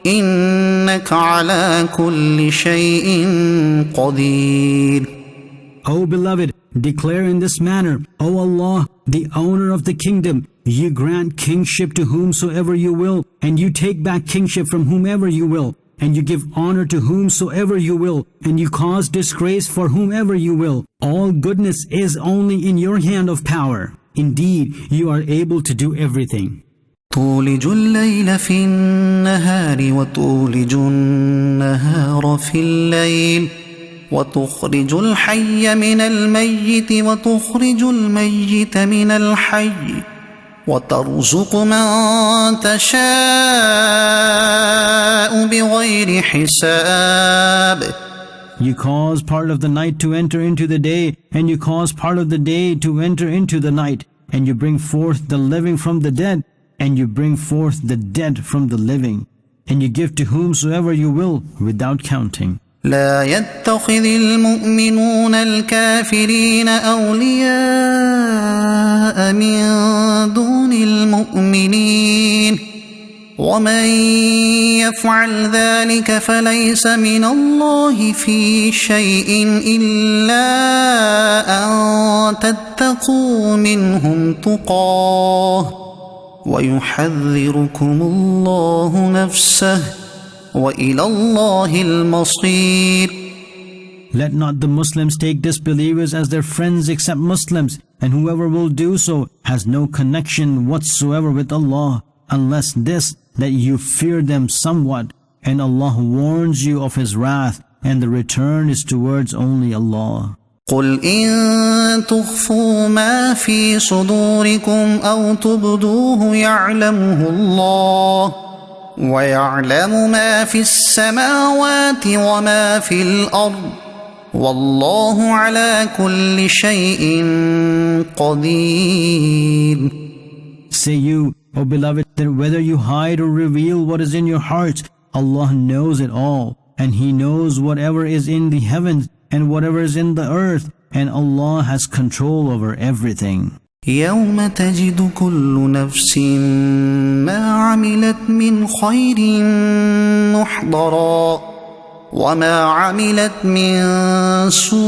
إنك على كل شيء قدير. O beloved, declare in this manner, O Allah, the owner of the kingdom, you grant kingship to whomsoever you will, and you take back kingship from whomever you will, and you give honor to whomsoever you will, and you cause disgrace for whomever you will. All goodness is only in your hand of power. Indeed, you are able to do everything. تولج الليل في النهار وتولج النهار في الليل وتخرج الحي من الميت وتخرج الميت من الحي وترزق من تشاء بغير حساب. You cause part of the night to enter into the day, and you cause part of the day to enter into the night, and you bring forth the living from the dead, and you bring forth the dead from the living, and you give to whomsoever you will without counting. لا يتخذ المؤمنون الكافرين أولياء من دون المؤمنين ومن يفعل ذلك فليس من الله في شيء إلا أن تتقوا منهم تقاه ويحذركم الله نفسه وإلى الله المصير. Let not the Muslims take disbelievers as their friends except Muslims, and whoever will do so has no connection whatsoever with Allah, unless this, that you fear them somewhat, and Allah warns you of His wrath, and the return is towards only Allah. قل إن تخفوا ما في صدوركم أو تبدوه يعلمه الله ويعلم ما في السماوات وما في الأرض والله على كل شيء قدير. Say you, O beloved, that whether you hide or reveal what is in your hearts, Allah knows it all, and He knows whatever is in the heavens and whatever is in the earth, and Allah has control over everything. يوم تجد كل نفس ما عملت من خير محضرا وما عملت من سوء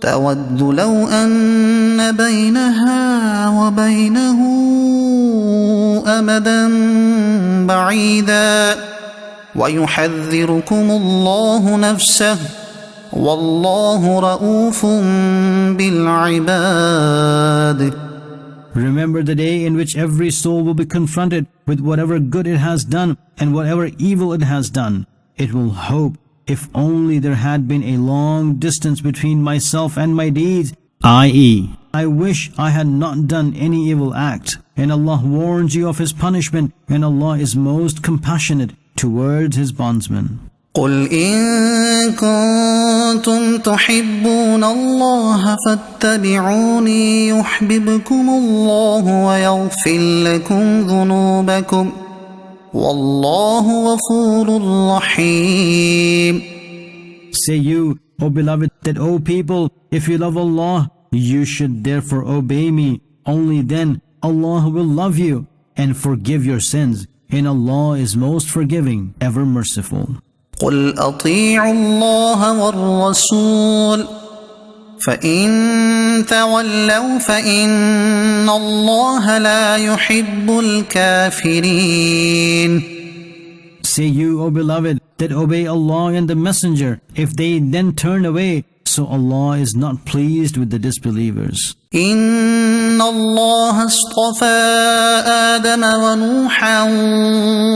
تود لو أن بينها وبينه أمدا بعيدا ويحذركم الله نفسه والله رؤوف بالعباد. Remember the day in which every soul will be confronted with whatever good it has done and whatever evil it has done. It will hope, if only there had been a long distance between myself and my deeds, i.e., I wish I had not done any evil act. And Allah warns you of His punishment, and Allah is most compassionate towards His bondsmen. قل إن كنتم تحبون الله فاتبعوني يحببكم الله ويغفر لكم ذنوبكم والله غفور رحيم. Say you, O beloved, that, O people, if you love Allah, you should therefore obey me. Only then Allah will love you and forgive your sins. And Allah is most forgiving, ever merciful. قل أطيعوا الله والرسول فإن تولوا فإن الله لا يحب الكافرين. Say you, O beloved, that obey Allah and the Messenger, if they then turn away, so Allah is not pleased with the disbelievers. إن الله اصطفى آدم ونوحا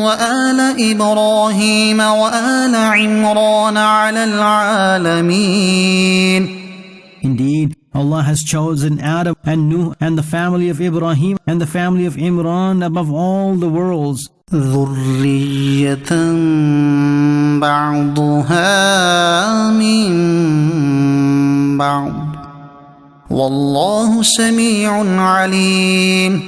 وآل إبراهيم وآل عمران على العالمين. Indeed, Allah has chosen Adam and Nuh and the family of Ibrahim and the family of Imran above all the worlds. ذرية بعضها من بعض والله سميع عليم.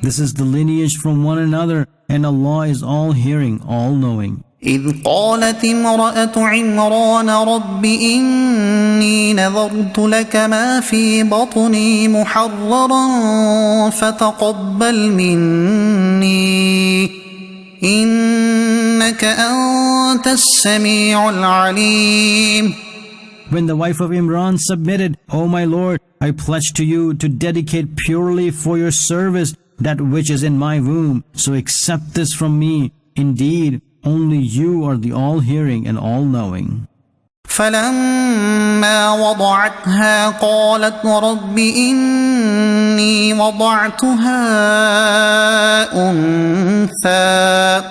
This is the lineage from one another, and Allah is all-hearing, all-knowing. إذ قالت امرأة عمران رب إني نذرت لك ما في بطني محررا فتقبل مني إنك أنت السميع العليم. When the wife of Imran submitted, O my Lord, I pledge to you to dedicate purely for your service that which is in my womb, so accept this from me. Indeed, only you are the all-hearing and all-knowing. فلما وضعتها قالت رب إني وضعتها أنثى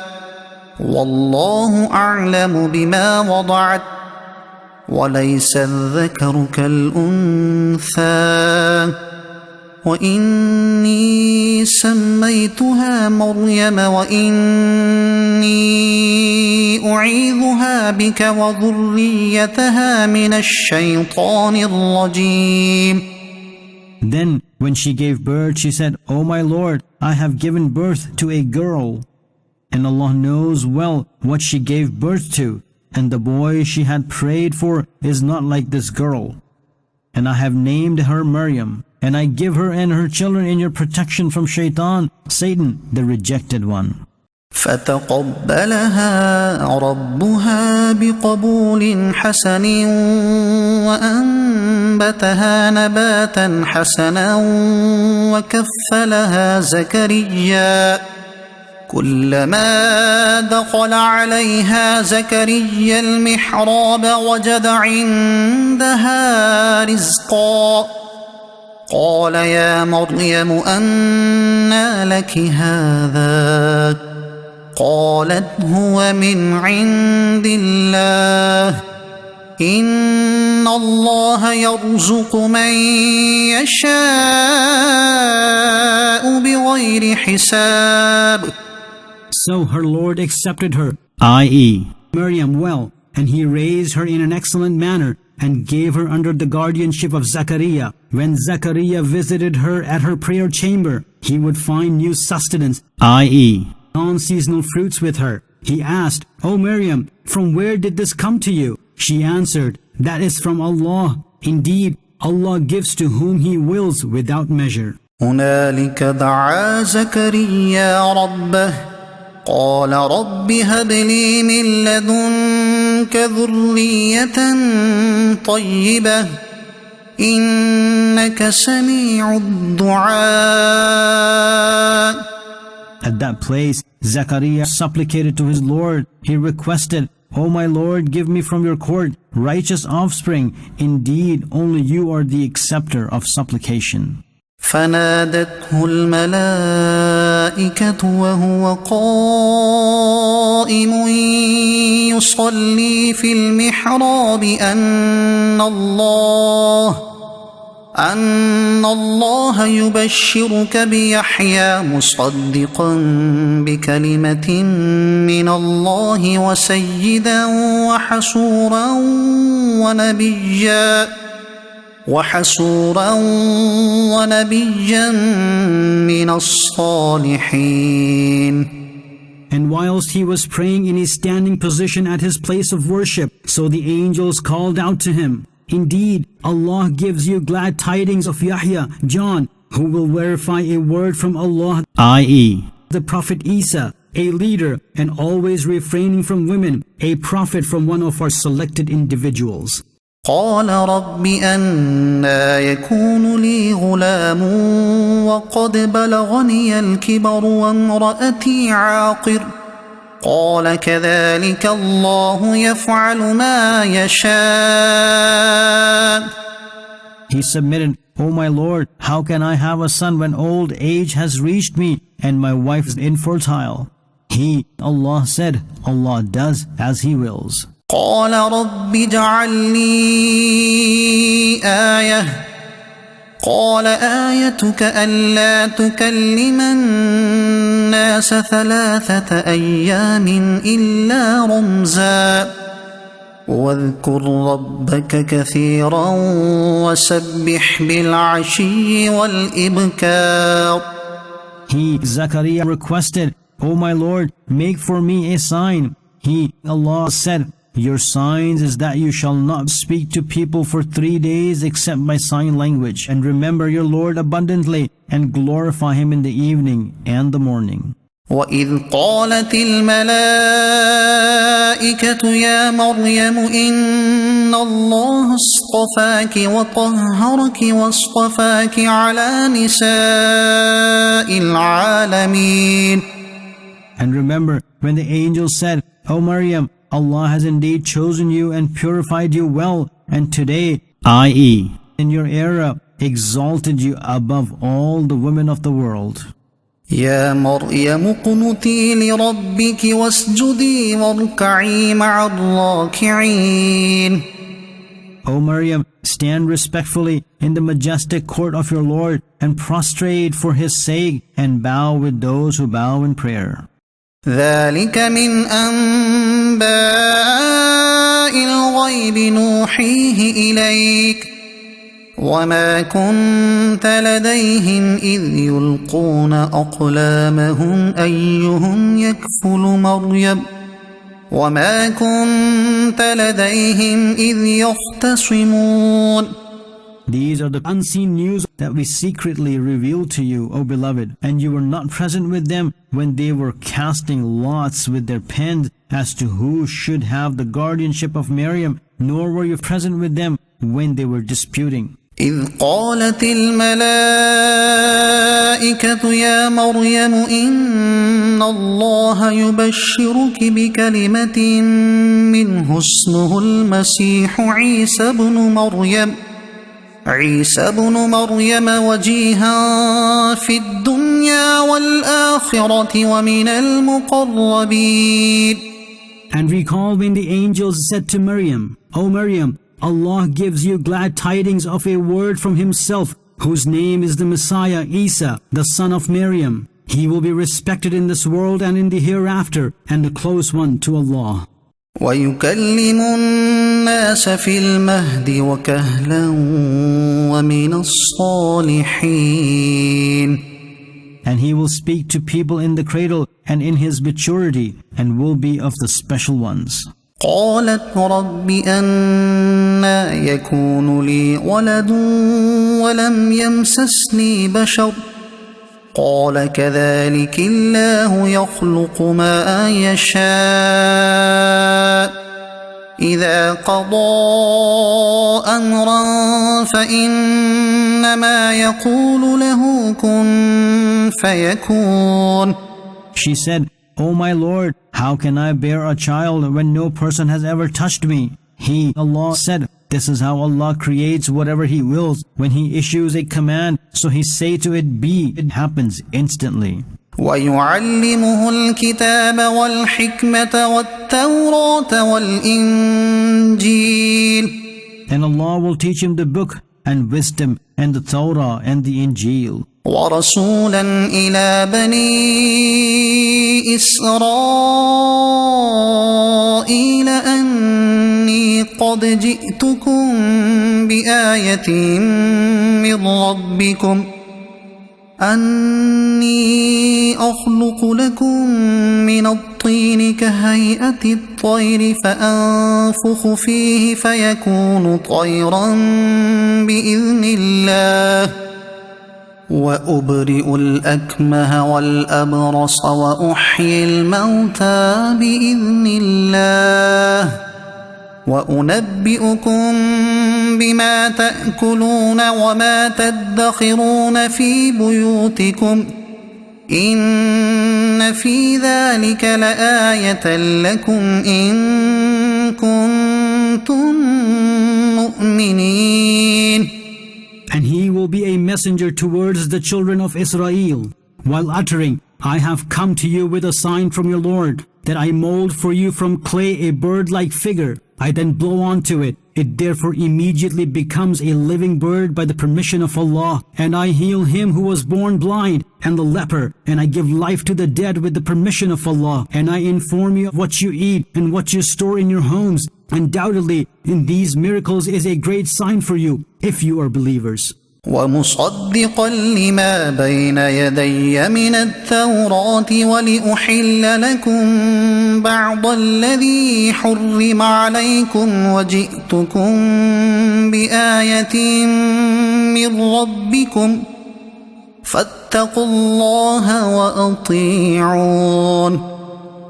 والله أعلم بما وضعت وليس الذكر كالأنثى وإني سميتها مريم وإني أعيذها بك وذريتها من الشيطان الرجيم. Then, when she gave birth, she said, O my Lord, I have given birth to a girl. And Allah knows well what she gave birth to, and the boy she had prayed for is not like this girl. And I have named her Maryam, and I give her and her children in your protection from Shaitan, Satan, the rejected one. فتقبلها ربها بقبول حسن وأنبتها نباتا حسنا وكفلها زكريا كلما دخل عليها زكريا المحراب وجد عندها رزقا قال يا مريم أنى لك هذا قالت هو من عند الله إن الله يرزق من يشاء بغير حساب. So her Lord accepted her, i.e., Maryam, well, and He raised her in an excellent manner and gave her under the guardianship of Zachariah. When Zachariah visited her at her prayer chamber, he would find new sustenance, i.e., non-seasonal fruits with her. He asked, O Maryam, from where did this come to you? She answered, that is from Allah. Indeed, Allah gives to whom He wills without measure. هنالك دعا زكريا ربه قال رب هب لي من لدنك ذرية طيبة إنك سميع الدعاء. At that place, Zachariah supplicated to his Lord. He requested, O my Lord, give me from your court righteous offspring. Indeed, only you are the acceptor of supplication. فنادته الملائكة وهو قائم يصلي في المحراب أن الله يبشرك بيحيى مصدقا بكلمة من الله وسيدا وحسورا ونبيا من الصالحين. And whilst he was praying in his standing position at his place of worship, so the angels called out to him, Indeed, Allah gives you glad tidings of Yahya, John, who will verify a word from Allah, i.e., the Prophet Isa, a leader and always refraining from women, a prophet from one of our selected individuals. قال رب أنى يكون لي غلام وقد بلغني الكبر وامرأتي عاقر قال كذلك الله يفعل ما يشاء. He submitted, O my Lord, how can I have a son when old age has reached me and my wife is infertile? He, Allah said, Allah does as He wills. قال رب اجعل لي آية قال آيتك ألا تكلم الناس 3 أيام إلا رمزا واذكر ربك كثيرا وسبح بالعشي والإبكار. He, Zachariah, requested, O my Lord, make for me a sign. He, Allah, said, Your signs is that you shall not speak to people for 3 days except by sign language, and remember your Lord abundantly, and glorify Him in the evening and the morning. وإذ قالت الملائكة يا مريم إن الله اصطفاك وطهرك واصطفاك على نساء العالمين. And remember when the angel said, O Maryam, Allah has indeed chosen you and purified you well, and today, i.e., in your era, exalted you above all the women of the world. يا مريم اقنتي لربك واسجدي واركعي مع الراكعين. O Maryam, stand respectfully in the majestic court of your Lord and prostrate for His sake and bow with those who bow in prayer. ذلك من أنباء الغيب نوحيه إليك وما كنت لديهم إذ يلقون أقلامهم أيهم يكفل مريم وما كنت لديهم إذ يختصمون. These are the unseen news that we secretly revealed to you, O beloved, and you were not present with them when they were casting lots with their pens as to who should have the guardianship of Maryam, nor were you present with them when they were disputing. إذ قالت الملائكة يا مريم إن الله يبشرك بكلمة منه اسمه المسيح عيسى بن مريم وجيها في الدنيا والآخرة ومن المقربين. And recall when the angels said to Maryam, O Maryam, Allah gives you glad tidings of a word from Himself, whose name is the Messiah Isa, the son of Maryam. He will be respected in this world and in the hereafter, and the close one to Allah. ويكلم الناس في المهد وكهلا ومن الصالحين. And He will speak to people in the cradle and in His maturity, and will be of the special ones. قالت رب أنى يكون لي ولد ولم يمسسني بشر قال كذلك الله يخلق ما يشاء إذا قضى أمرا فإنما يقول له كن فيكون. She said, O my Lord, how can I bear a child when no person has ever touched me? He, Allah, said, this is how Allah creates whatever He wills. When He issues a command, so He say to it, be, it happens instantly. ويعلمه الكتاب والحكمة والتوراة والإنجيل. And Allah will teach him the book and wisdom and the Torah and the Injil. ورسولا إلى بني إسرائيل أني قد جئتكم بآية من ربكم أني أخلق لكم من الطين كهيئة الطير فأنفخ فيه فيكون طيرا بإذن الله وأبرئ الأكمه والأبرص وأحيي الموتى بإذن الله وأنبئكم بما تأكلون وما تدخرون في بيوتكم إن في ذلك لآية لكم إن كنتم مؤمنين. And he will be a messenger towards the children of Israel, while uttering, I have come to you with a sign from your Lord, that I mold for you from clay a bird-like figure. I then blow onto it. It therefore immediately becomes a living bird by the permission of Allah. And I heal him who was born blind and the leper. And I give life to the dead with the permission of Allah. And I inform you of what you eat and what you store in your homes. Undoubtedly, in these miracles is a great sign for you, if you are believers. ومصدقا لما بين يدي من التوراة ولأحل لكم بعض الذي حرم عليكم وجئتكم بآية من ربكم فاتقوا الله وأطيعون.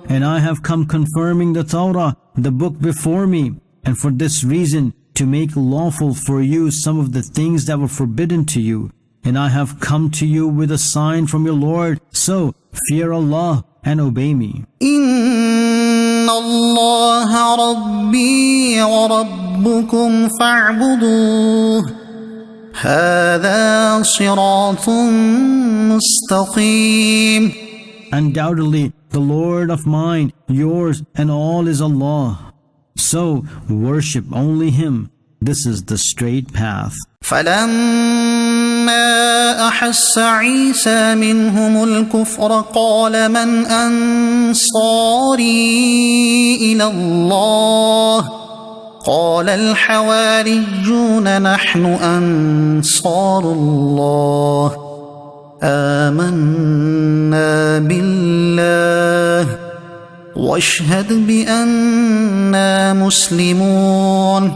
And I have come confirming the Torah, the book before me, and for this reason, to make lawful for you some of the things that were forbidden to you. And I have come to you with a sign from your Lord. So, fear Allah and obey me. إن الله ربي وربكم فاعبدوه هذا صراط مستقيم. Undoubtedly, the Lord of mine, yours, and all is Allah. So, worship only Him. This is the straight path. فلما أحس عيسى منهم الكفر قال من أنصاري إلى الله قال الحواريون نحن أنصار الله آمنا بالله واشهد بأننا مسلمون.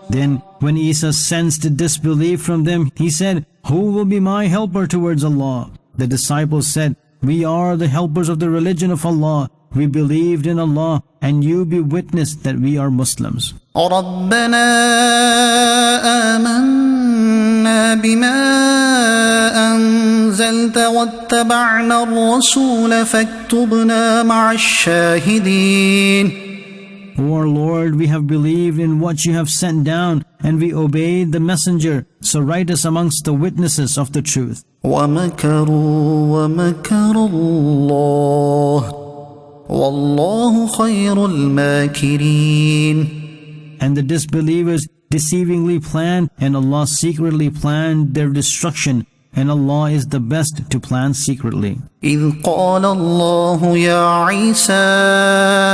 Then, when Isa sensed disbelief from them, he said, who will be my helper towards Allah? The disciples said, we are the helpers of the religion of Allah. We believed in Allah, and you be witness that we are Muslims. ربنا آمنا بما أنزلت واتبعنا الرسول فاكتبنا مع الشاهدين. O our Lord, we have believed in what you have sent down, and we obeyed the messenger, so write us amongst the witnesses of the truth. ومكروا ومكر الله والله خير الماكرين. And the disbelievers deceivingly planned, and Allah secretly planned their destruction, and Allah is the best to plan secretly. إذ قال الله يا عيسى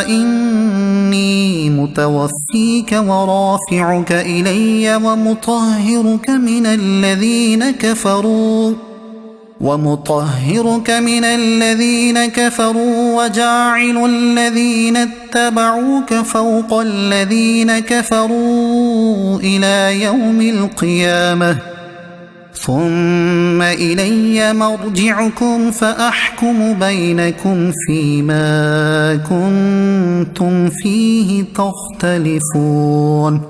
إني متوفيك ورافعك إلي ومطهرك من الذين كفروا ومطهرك من الذين كفروا وجاعل الذين اتبعوك فوق الذين كفروا إلى يوم القيامة ثم إلي مرجعكم فأحكم بينكم فيما كنتم فيه تختلفون.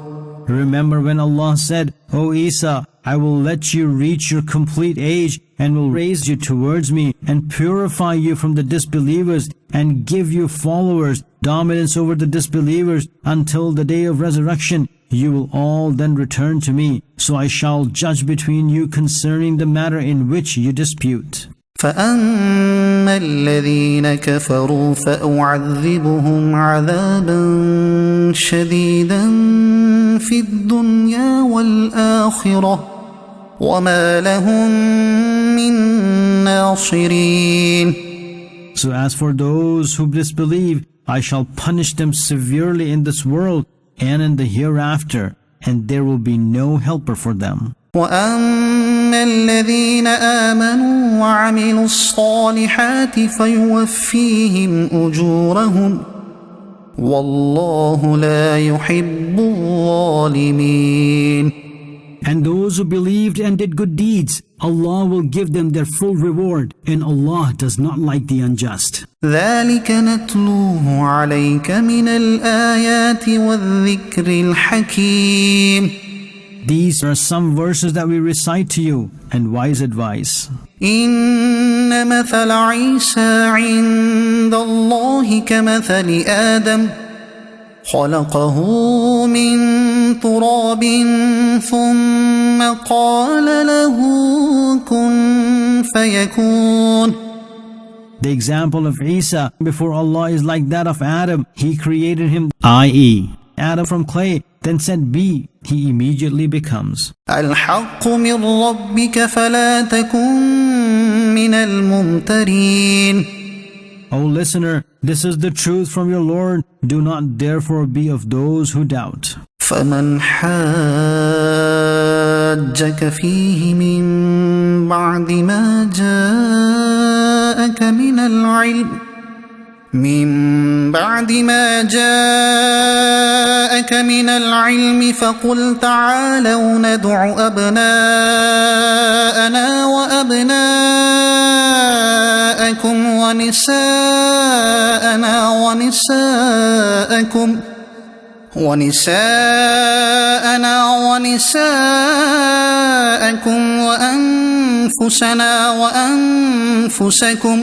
Remember when Allah said, O Isa, I will let you reach your complete age and will raise you towards me and purify you from the disbelievers and give you followers, dominance over the disbelievers until the day of resurrection. You will all then return to me, so I shall judge between you concerning the matter in which you dispute. فأما الذين كفروا فأعذبهم عذابا شديدا في الدنيا والآخرة وما لهم من ناصرين. So as for those who disbelieve, I shall punish them severely in this world and in the hereafter, and there will be no helper for them. وأما الذين آمنوا وعملوا الصالحات فيوفيهم أجورهم والله لا يحب الظالمين. And those who believed and did good deeds, Allah will give them their full reward, and Allah does not like the unjust. ذلك نتلوه عليك من الآيات والذكر الحكيم. These are some verses that we recite to you and wise advice. إن مثل عيسى عند الله كمثل آدم خلقه من تراب ثم قال له كن فيكون. The example of Isa before Allah is like that of Adam. He created him, i.e., Adam from clay, then said be, he immediately becomes. الحق من ربك فلا تكن من الممترين. O listener, this is the truth from your Lord. Do not therefore be of those who doubt. فمن حاجك فيه من بعد ما جاءك من العلم فقل تعالوا ندع أبناءنا وأبناءكم ونساءنا ونساءكم وأنفسنا وأنفسكم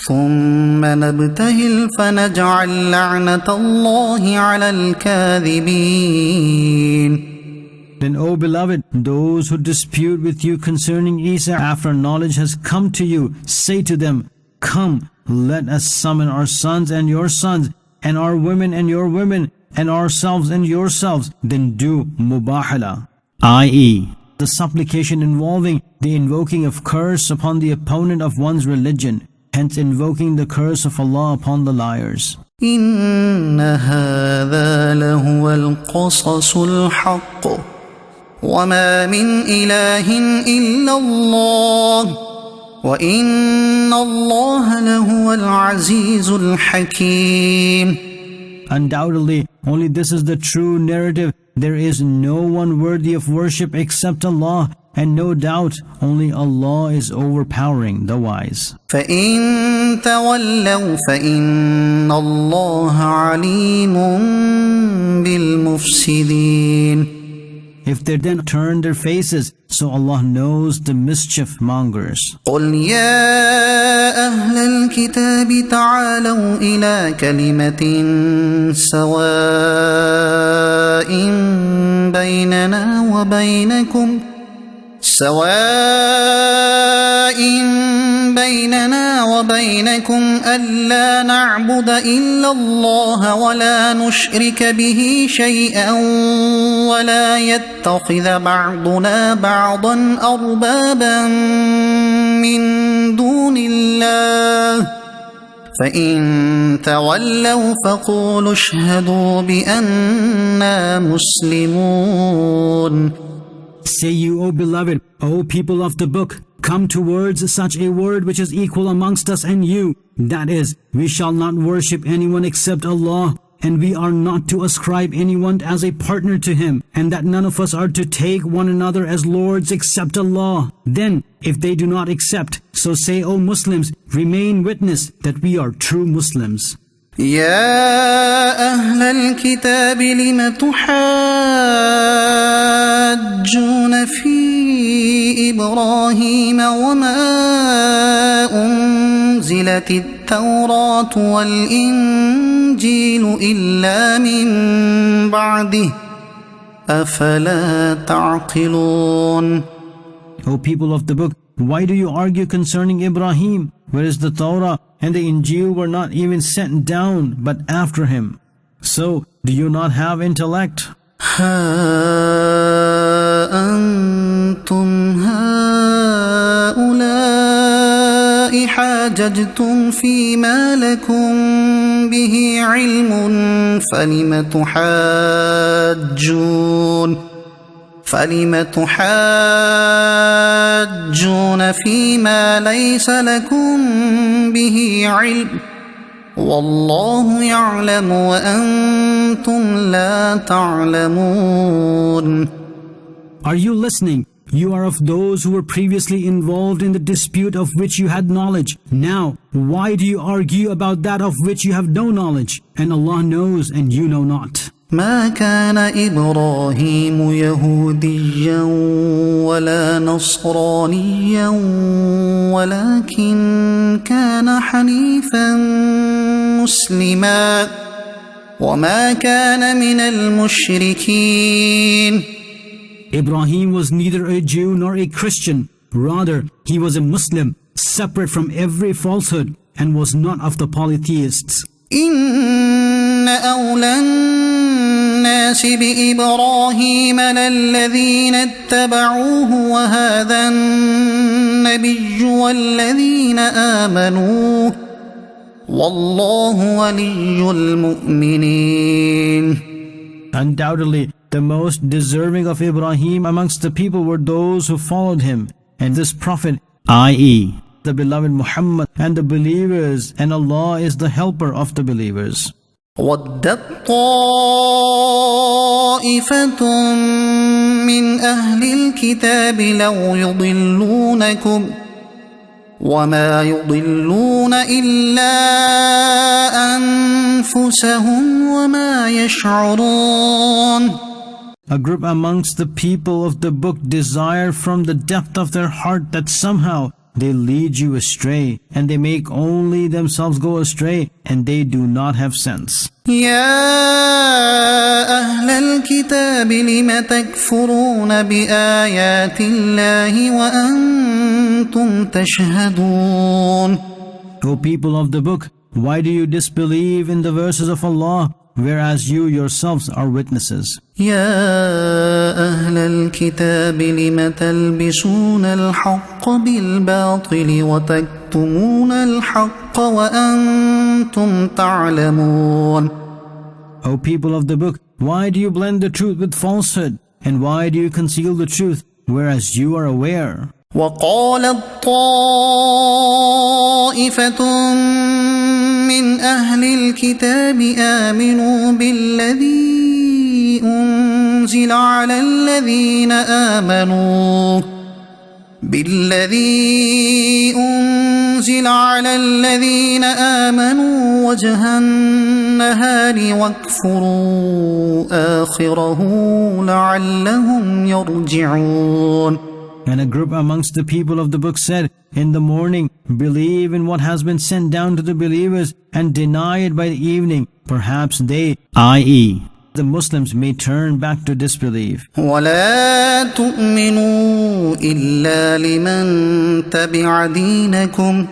ثم نبتهل فنجعل لعنة الله على الكاذبين. Then, O beloved, those who dispute with you concerning Isa after knowledge has come to you, say to them, come, let us summon our sons and your sons, and our women and your women, and ourselves and yourselves, then do mubahala, i.e., the supplication involving the invoking of curse upon the opponent of one's religion, hence invoking the curse of Allah upon the liars. إن هذا لهو القصص الحق وما من إله إلا الله وإن الله لهو العزيز الحكيم. Undoubtedly, only this is the true narrative. There is no one worthy of worship except Allah, and no doubt only Allah is overpowering the wise. فإن تولوا فإن الله عليم بالمفسدين. If they then turn their faces, so Allah knows the mischief mongers. قل يا أهل الكتاب تعالوا إلى كلمة سواء بيننا وبينكم ألا نعبد إلا الله ولا نشرك به شيئا ولا يتخذ بعضنا بعضا أربابا من دون الله فإن تولوا فقولوا اشهدوا بأننا مسلمون. Say you, O beloved, O people of the book, come towards such a word which is equal amongst us and you. That is, we shall not worship anyone except Allah, and we are not to ascribe anyone as a partner to Him, and that none of us are to take one another as lords except Allah. Then, if they do not accept, so say, O Muslims, remain witness that we are true Muslims. يا أهل الكتاب لم تحاجون في إبراهيم وما أنزلت التوراة والإنجيل إلا من بعده أفلا تعقلون. O people of the book, why do you argue concerning Ibrahim, whereas the Torah and the Injil were not even sent down but after him? So, do you not have intellect? ها أنتم هؤلاء حاججتم فيما لكم به علم فلم تحاجون فيما ليس لكم به علم والله يعلم وأنتم لا تعلمون. Are you listening? You are of those who were previously involved in the dispute of which you had knowledge. Now, why do you argue about that of which you have no knowledge? And Allah knows and you know not. ما كان إبراهيم يهوديا ولا نصرانيا ولكن كان حنيفا مسلما وما كان من المشركين. Ibrahim was neither a Jew nor a Christian. Rather, he was a Muslim, separate from every falsehood, and was not of the polytheists. إن أولى الناس بإبراهيم للذين اتبعوه وهذا النبي والذين آمنوا والله ولي المؤمنين. Undoubtedly, the most deserving of Ibrahim amongst the people were those who followed him, and this prophet, i.e., the beloved Muhammad, and the believers, and Allah is the helper of the believers. وَدَّتْ طَائِفَةٌ مِّنْ أَهْلِ الْكِتَابِ لَوْ يُضِلُّونَكُمْ وَمَا يُضِلُّونَ إِلَّا أَنفُسَهُمْ وَمَا يَشْعُرُونَ. A group amongst the people of the book desire from the depth of their heart that somehow they lead you astray, and they make only themselves go astray, and they do not have sense. يا أهل الكتاب لم تكفرون بآيات الله وأنتم تشهدون. O people of the book, why do you disbelieve in the verses of Allah, whereas you yourselves are witnesses? يا أهل الكتاب لم تلبسون الحق بالباطل وتكتمون الحق وأنتم تعلمون. O people of the book, why do you blend the truth with falsehood? And why do you conceal the truth, whereas you are aware? وقالت طائفة من أهل الكتاب آمنوا بالذي أنزل على الذين آمنوا وجه النهار واكفروا آخره لعلهم يرجعون. And a group amongst the people of the book said, in the morning, believe in what has been sent down to the believers, and deny it by the evening. Perhaps they, i.e., the Muslims, may turn back to disbelief. ولا تؤمنوا إلا لمن تبع دينكم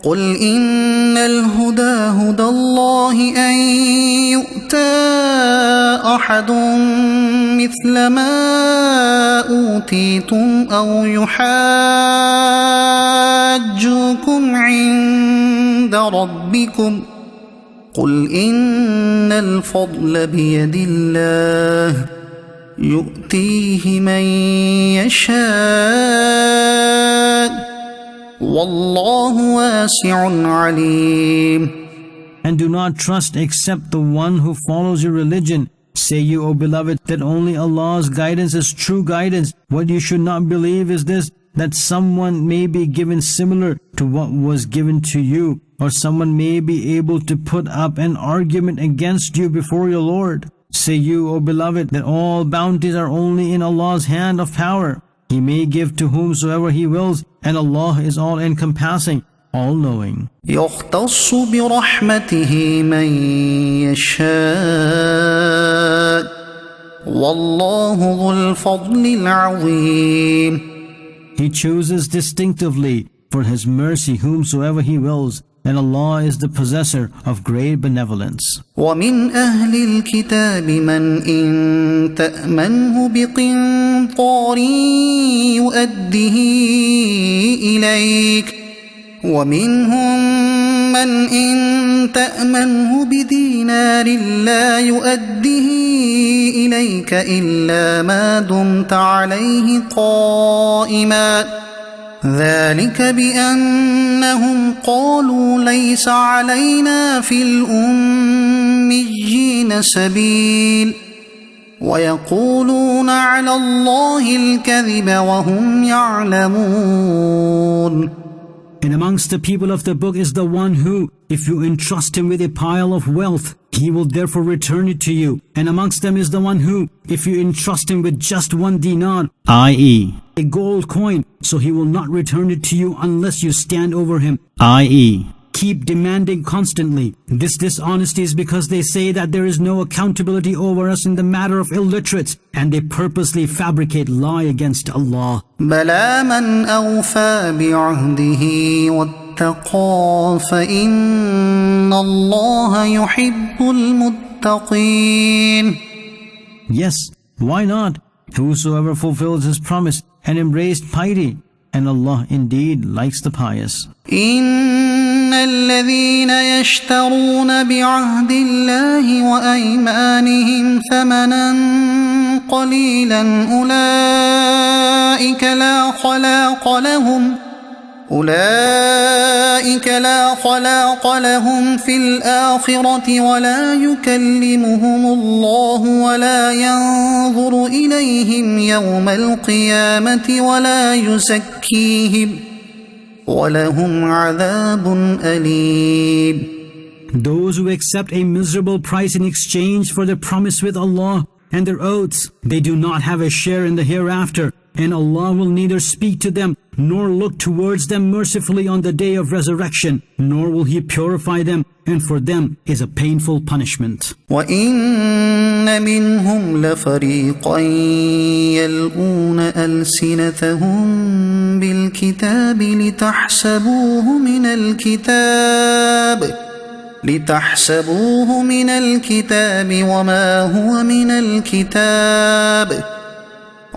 قل إن الهدى هدى الله أن يؤتى أحد مثل ما أوتيتم أو يحاجوكم عند ربكم قل إن الفضل بيد الله يؤتيه من يشاء والله واسع عليم. And do not trust except the one who follows your religion. Say you, O beloved, that only Allah's guidance is true guidance. What you should not believe is this, that someone may be given similar to what was given to you, or someone may be able to put up an argument against you before your Lord. Say you, O beloved, that all bounties are only in Allah's hand of power. He may give to whomsoever He wills, and Allah is all-encompassing, all-knowing. يختص برحمته من يشاء والله ذو الفضل العظيم. He chooses distinctively for His mercy whomsoever He wills, and Allah is the possessor of great benevolence. ومن أهل الكتاب من إن تأمنه بقنطار يؤده إليك ومنهم من إن تأمنه بدينار لا يؤده إليك إلا ما دمت عليه قائما ذلك بأنهم قالوا ليس علينا في الأميين سبيل ويقولون على الله الكذب وهم يعلمون. And amongst the people of the book is the one who, if you entrust him with a pile of wealth, he will therefore return it to you. And amongst them is the one who, if you entrust him with just 1 dinar, i.e., a gold coin, so he will not return it to you unless you stand over him, i.e., keep demanding constantly. This dishonesty is because they say that there is no accountability over us in the matter of illiterates, and they purposely fabricate lie against Allah. بلى من أوفى بعهده واتقى فإن الله يحب المتقين. Yes, why not? Whosoever fulfills his promise and embraced piety, and Allah indeed likes the pious. إن الذين يشترون بعهد الله وأيمانهم ثمنا قليلا أولئك لا خلاق لهم في الآخرة ولا يكلمهم الله ولا ينظر إليهم يوم القيامة ولا يزكيهم وَلَهُمْ عَذَابٌ أَلِيمٌ. Those who accept a miserable price in exchange for their promise with Allah and their oaths, they do not have a share in the hereafter, and Allah will neither speak to them nor look towards them mercifully on the day of resurrection, nor will He purify them, and for them is a painful punishment. وَإِنَّ مِنْهُمْ لَفَرِيقًا يَلْقُونَ أَلْسِنَتَهُمْ بِالْكِتَابِ لِتَحْسَبُوهُ مِنَ الْكِتَابِ وَمَا هُوَ مِنَ الْكِتَابِ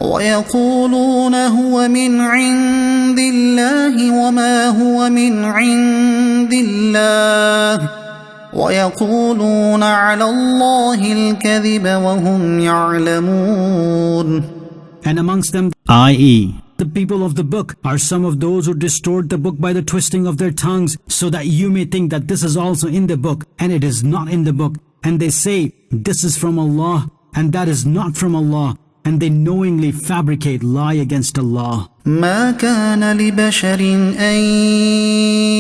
وَيَقُولُونَ هُوَ مِنْ عِنْدِ اللَّهِ وَمَا هُوَ مِنْ عِنْدِ اللَّهِ وَيَقُولُونَ عَلَى اللَّهِ الْكَذِبَ وَهُمْ يَعْلَمُونَ. And amongst them, i.e., the people of the book, are some of those who distort the book by the twisting of their tongues, so that you may think that this is also in the book, and it is not in the book. And they say, this is from Allah, and that is not from Allah. And they knowingly fabricate lie against Allah. ما كان لبشر أن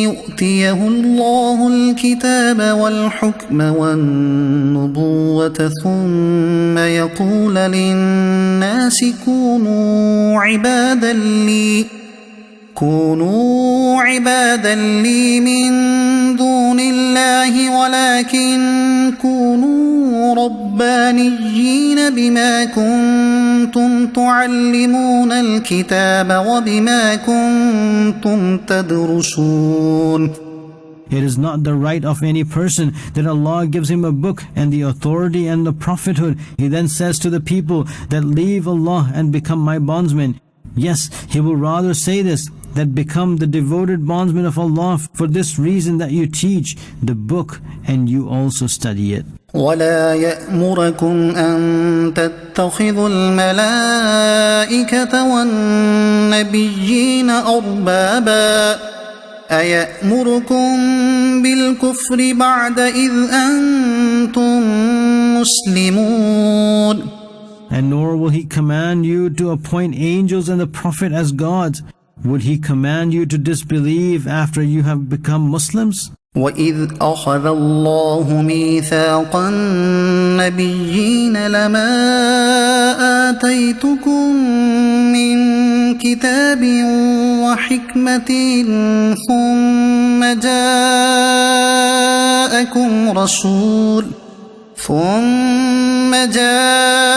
يؤتيه الله الكتاب والحكم والنبوة ثم يقول للناس كونوا عبادا لي من دون الله ولكن كونوا ربانيين بما كنتم تعلمون الكتاب وبما كنتم تدرسون. It is not the right of any person that Allah gives him a book and the authority and the prophethood. He then says to the people that leave Allah and become my bondsmen. Yes, he will rather say this, that become the devoted bondsmen of Allah for this reason that you teach the book and you also study it. ولا يأمركم أن تتخذوا الملائكة والنبيين أربابا أيأمركم بالكفر بعد إذ أنتم مسلمون. And nor will he command you to appoint angels and the prophet as gods. Would he command you to disbelieve after you have become Muslims? وَإِذْ أَخَذَ اللَّهُ مِيثَاقَ النَّبِيِّينَ لَمَا آتَيْتُكُم مِّن كِتَابٍ وَحِكْمَةٍ ثُمَّ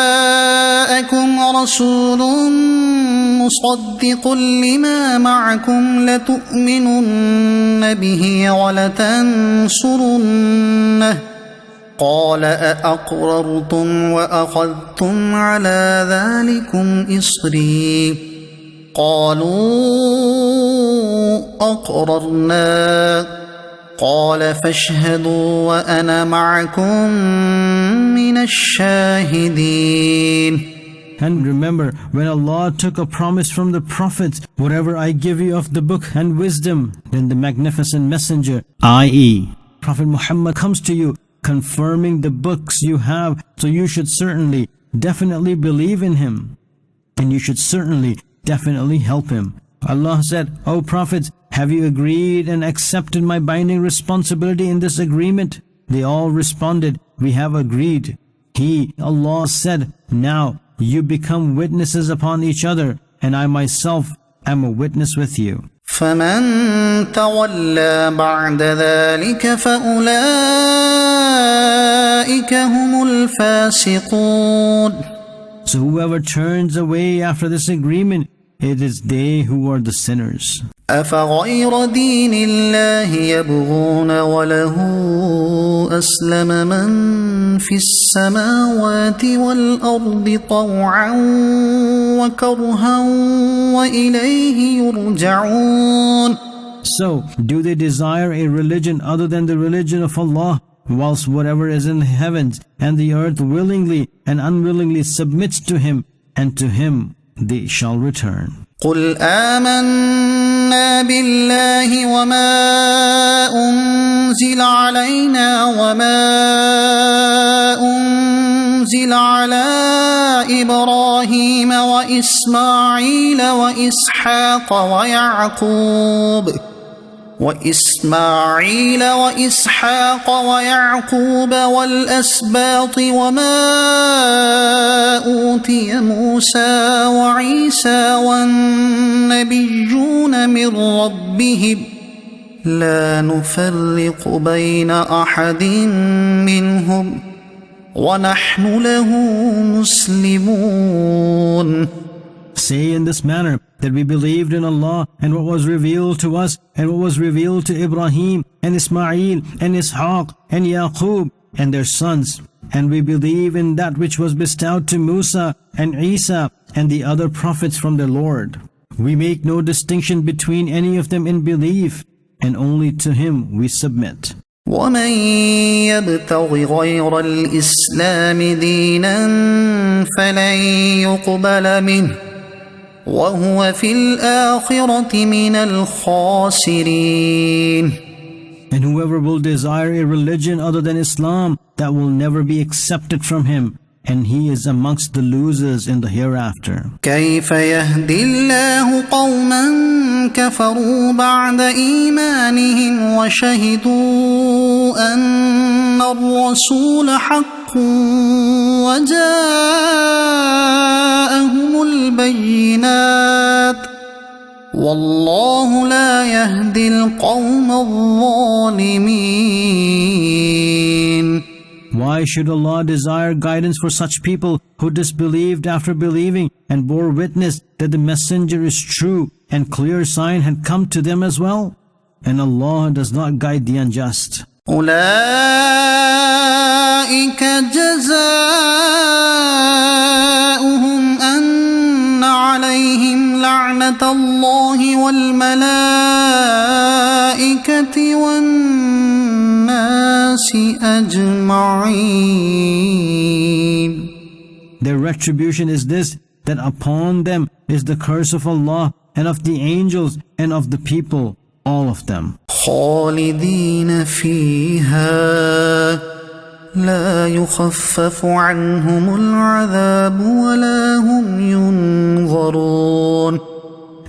جاءكم رسول مصدق لما معكم لتؤمنن به ولتنصرنه قال أأقررتم وأخذتم على ذلكم إصري قالوا أقررنا قال فاشهدوا وأنا معكم من الشاهدين. And remember, when Allah took a promise from the prophets, whatever I give you of the book and wisdom, then the magnificent messenger, i.e., Prophet Muhammad, comes to you, confirming the books you have, so you should certainly, definitely believe in him. And you should certainly, definitely help him. Allah said, O prophets, have you agreed and accepted my binding responsibility in this agreement? They all responded, we have agreed. He, Allah, said, now you become witnesses upon each other, and I myself am a witness with you. فَمَن تَوَلَّى بَعْدَ ذَلِكَ فَأُولَئِكَ هُمُ الْفَاسِقُونَ. So whoever turns away after this agreement, it is they who are the sinners. أَفَغَيْرَ دِينِ اللَّهِ يَبْغُونَ وَلَهُ أَسْلَمَ مَن فِي السَّمَاوَاتِ وَالْأَرْضِ طَوْعًا وَكَرْهًا وَإِلَيْهِ يُرْجَعُونَ. So, do they desire a religion other than the religion of Allah, whilst whatever is in the heavens and the earth willingly and unwillingly submits to Him, and to Him they shall return. قُلْ آمَنَّا بِاللَّهِ وَمَا أُنزِلَ عَلَيْنَا وَمَا أُنزِلَ عَلَى إِبْرَاهِيمَ وَإِسْمَاعِيلَ وَإِسْحَاقَ وَيَعْقُوبَ وَالْأَسْبَاطِ وَمَا أُوتِيَ مُوسَى وَعِيسَى وَالنَّبِيُّونَ مِن رَّبِّهِمْ لَا نُفَرِّقُ بَيْنَ أَحَدٍ مِّنْهُمْ وَنَحْنُ لَهُ مُسْلِمُونَ. Say in this manner that we believed in Allah and what was revealed to us and what was revealed to Ibrahim and Ismail and Ishaq and Yaqub and their sons, and we believe in that which was bestowed to Musa and Isa and the other prophets from their Lord. We make no distinction between any of them in belief, and only to Him we submit. وَمَن يَبْتَغِ غَيْرَ الْإِسْلَامِ دِينًا فَلَن يُقْبَلَ مِنْهُ وَهُوَ فِي الْآخِرَةِ مِنَ الْخَاسِرِينَ. And whoever will desire a religion other than Islam, that will never be accepted from him, and he is amongst the losers in the hereafter. كيف يهدي الله قوما كفروا بعد إيمانهم وشهدوا أن الرسول حق وجاءهم البينات والله لا يهدي القوم الظالمين. Why should Allah desire guidance for such people who disbelieved after believing and bore witness that the messenger is true and clear sign had come to them as well? And Allah does not guide the unjust. أولئك جزاؤهم أن عليهم لعنة الله والملائكة والناس الناس أجمعين. Their retribution is this, that upon them is the curse of Allah and of the angels and of the people, all of them. خالدين فيها لا يخفف عنهم العذاب ولا هم ينظرون.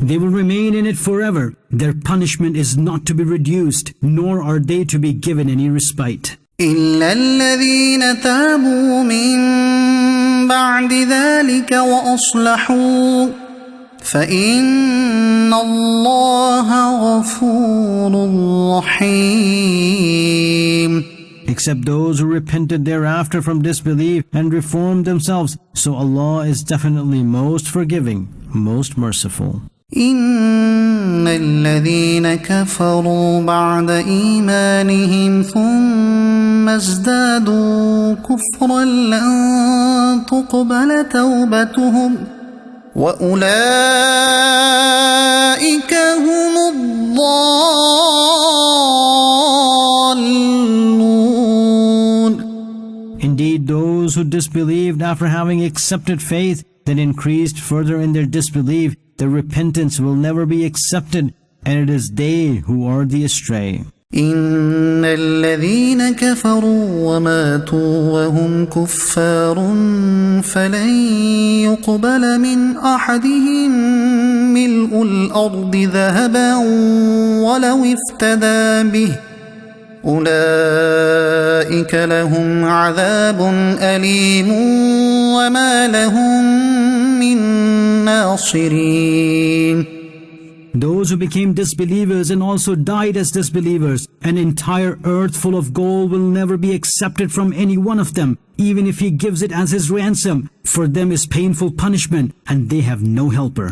They will remain in it forever. Their punishment is not to be reduced, nor are they to be given any respite. إلا الذين تابوا من بعد ذلك وأصلحوا فإن الله غفور رحيم. Except those who repented thereafter from disbelief and reformed themselves, so Allah is definitely most forgiving, most merciful. إن الذين كفروا بعد إيمانهم ثم ازدادوا كفرا لن تقبل توبتهم وأولئك هم الضالون. Indeed, those who disbelieved after having accepted faith, then increased further in their disbelief, their repentance will never be accepted, and it is they who are the astray. إن الذين كفروا وماتوا وهم كفار فلن يقبل من أحدهم ملء الأرض ذهبا ولو افتدى به أولئك لهم عذاب أليم وما لهم من ناصرين. Those who became disbelievers and also died as disbelievers, an entire earth full of gold will never be accepted from any one of them, even if he gives it as his ransom. For them is painful punishment, and they have no helper.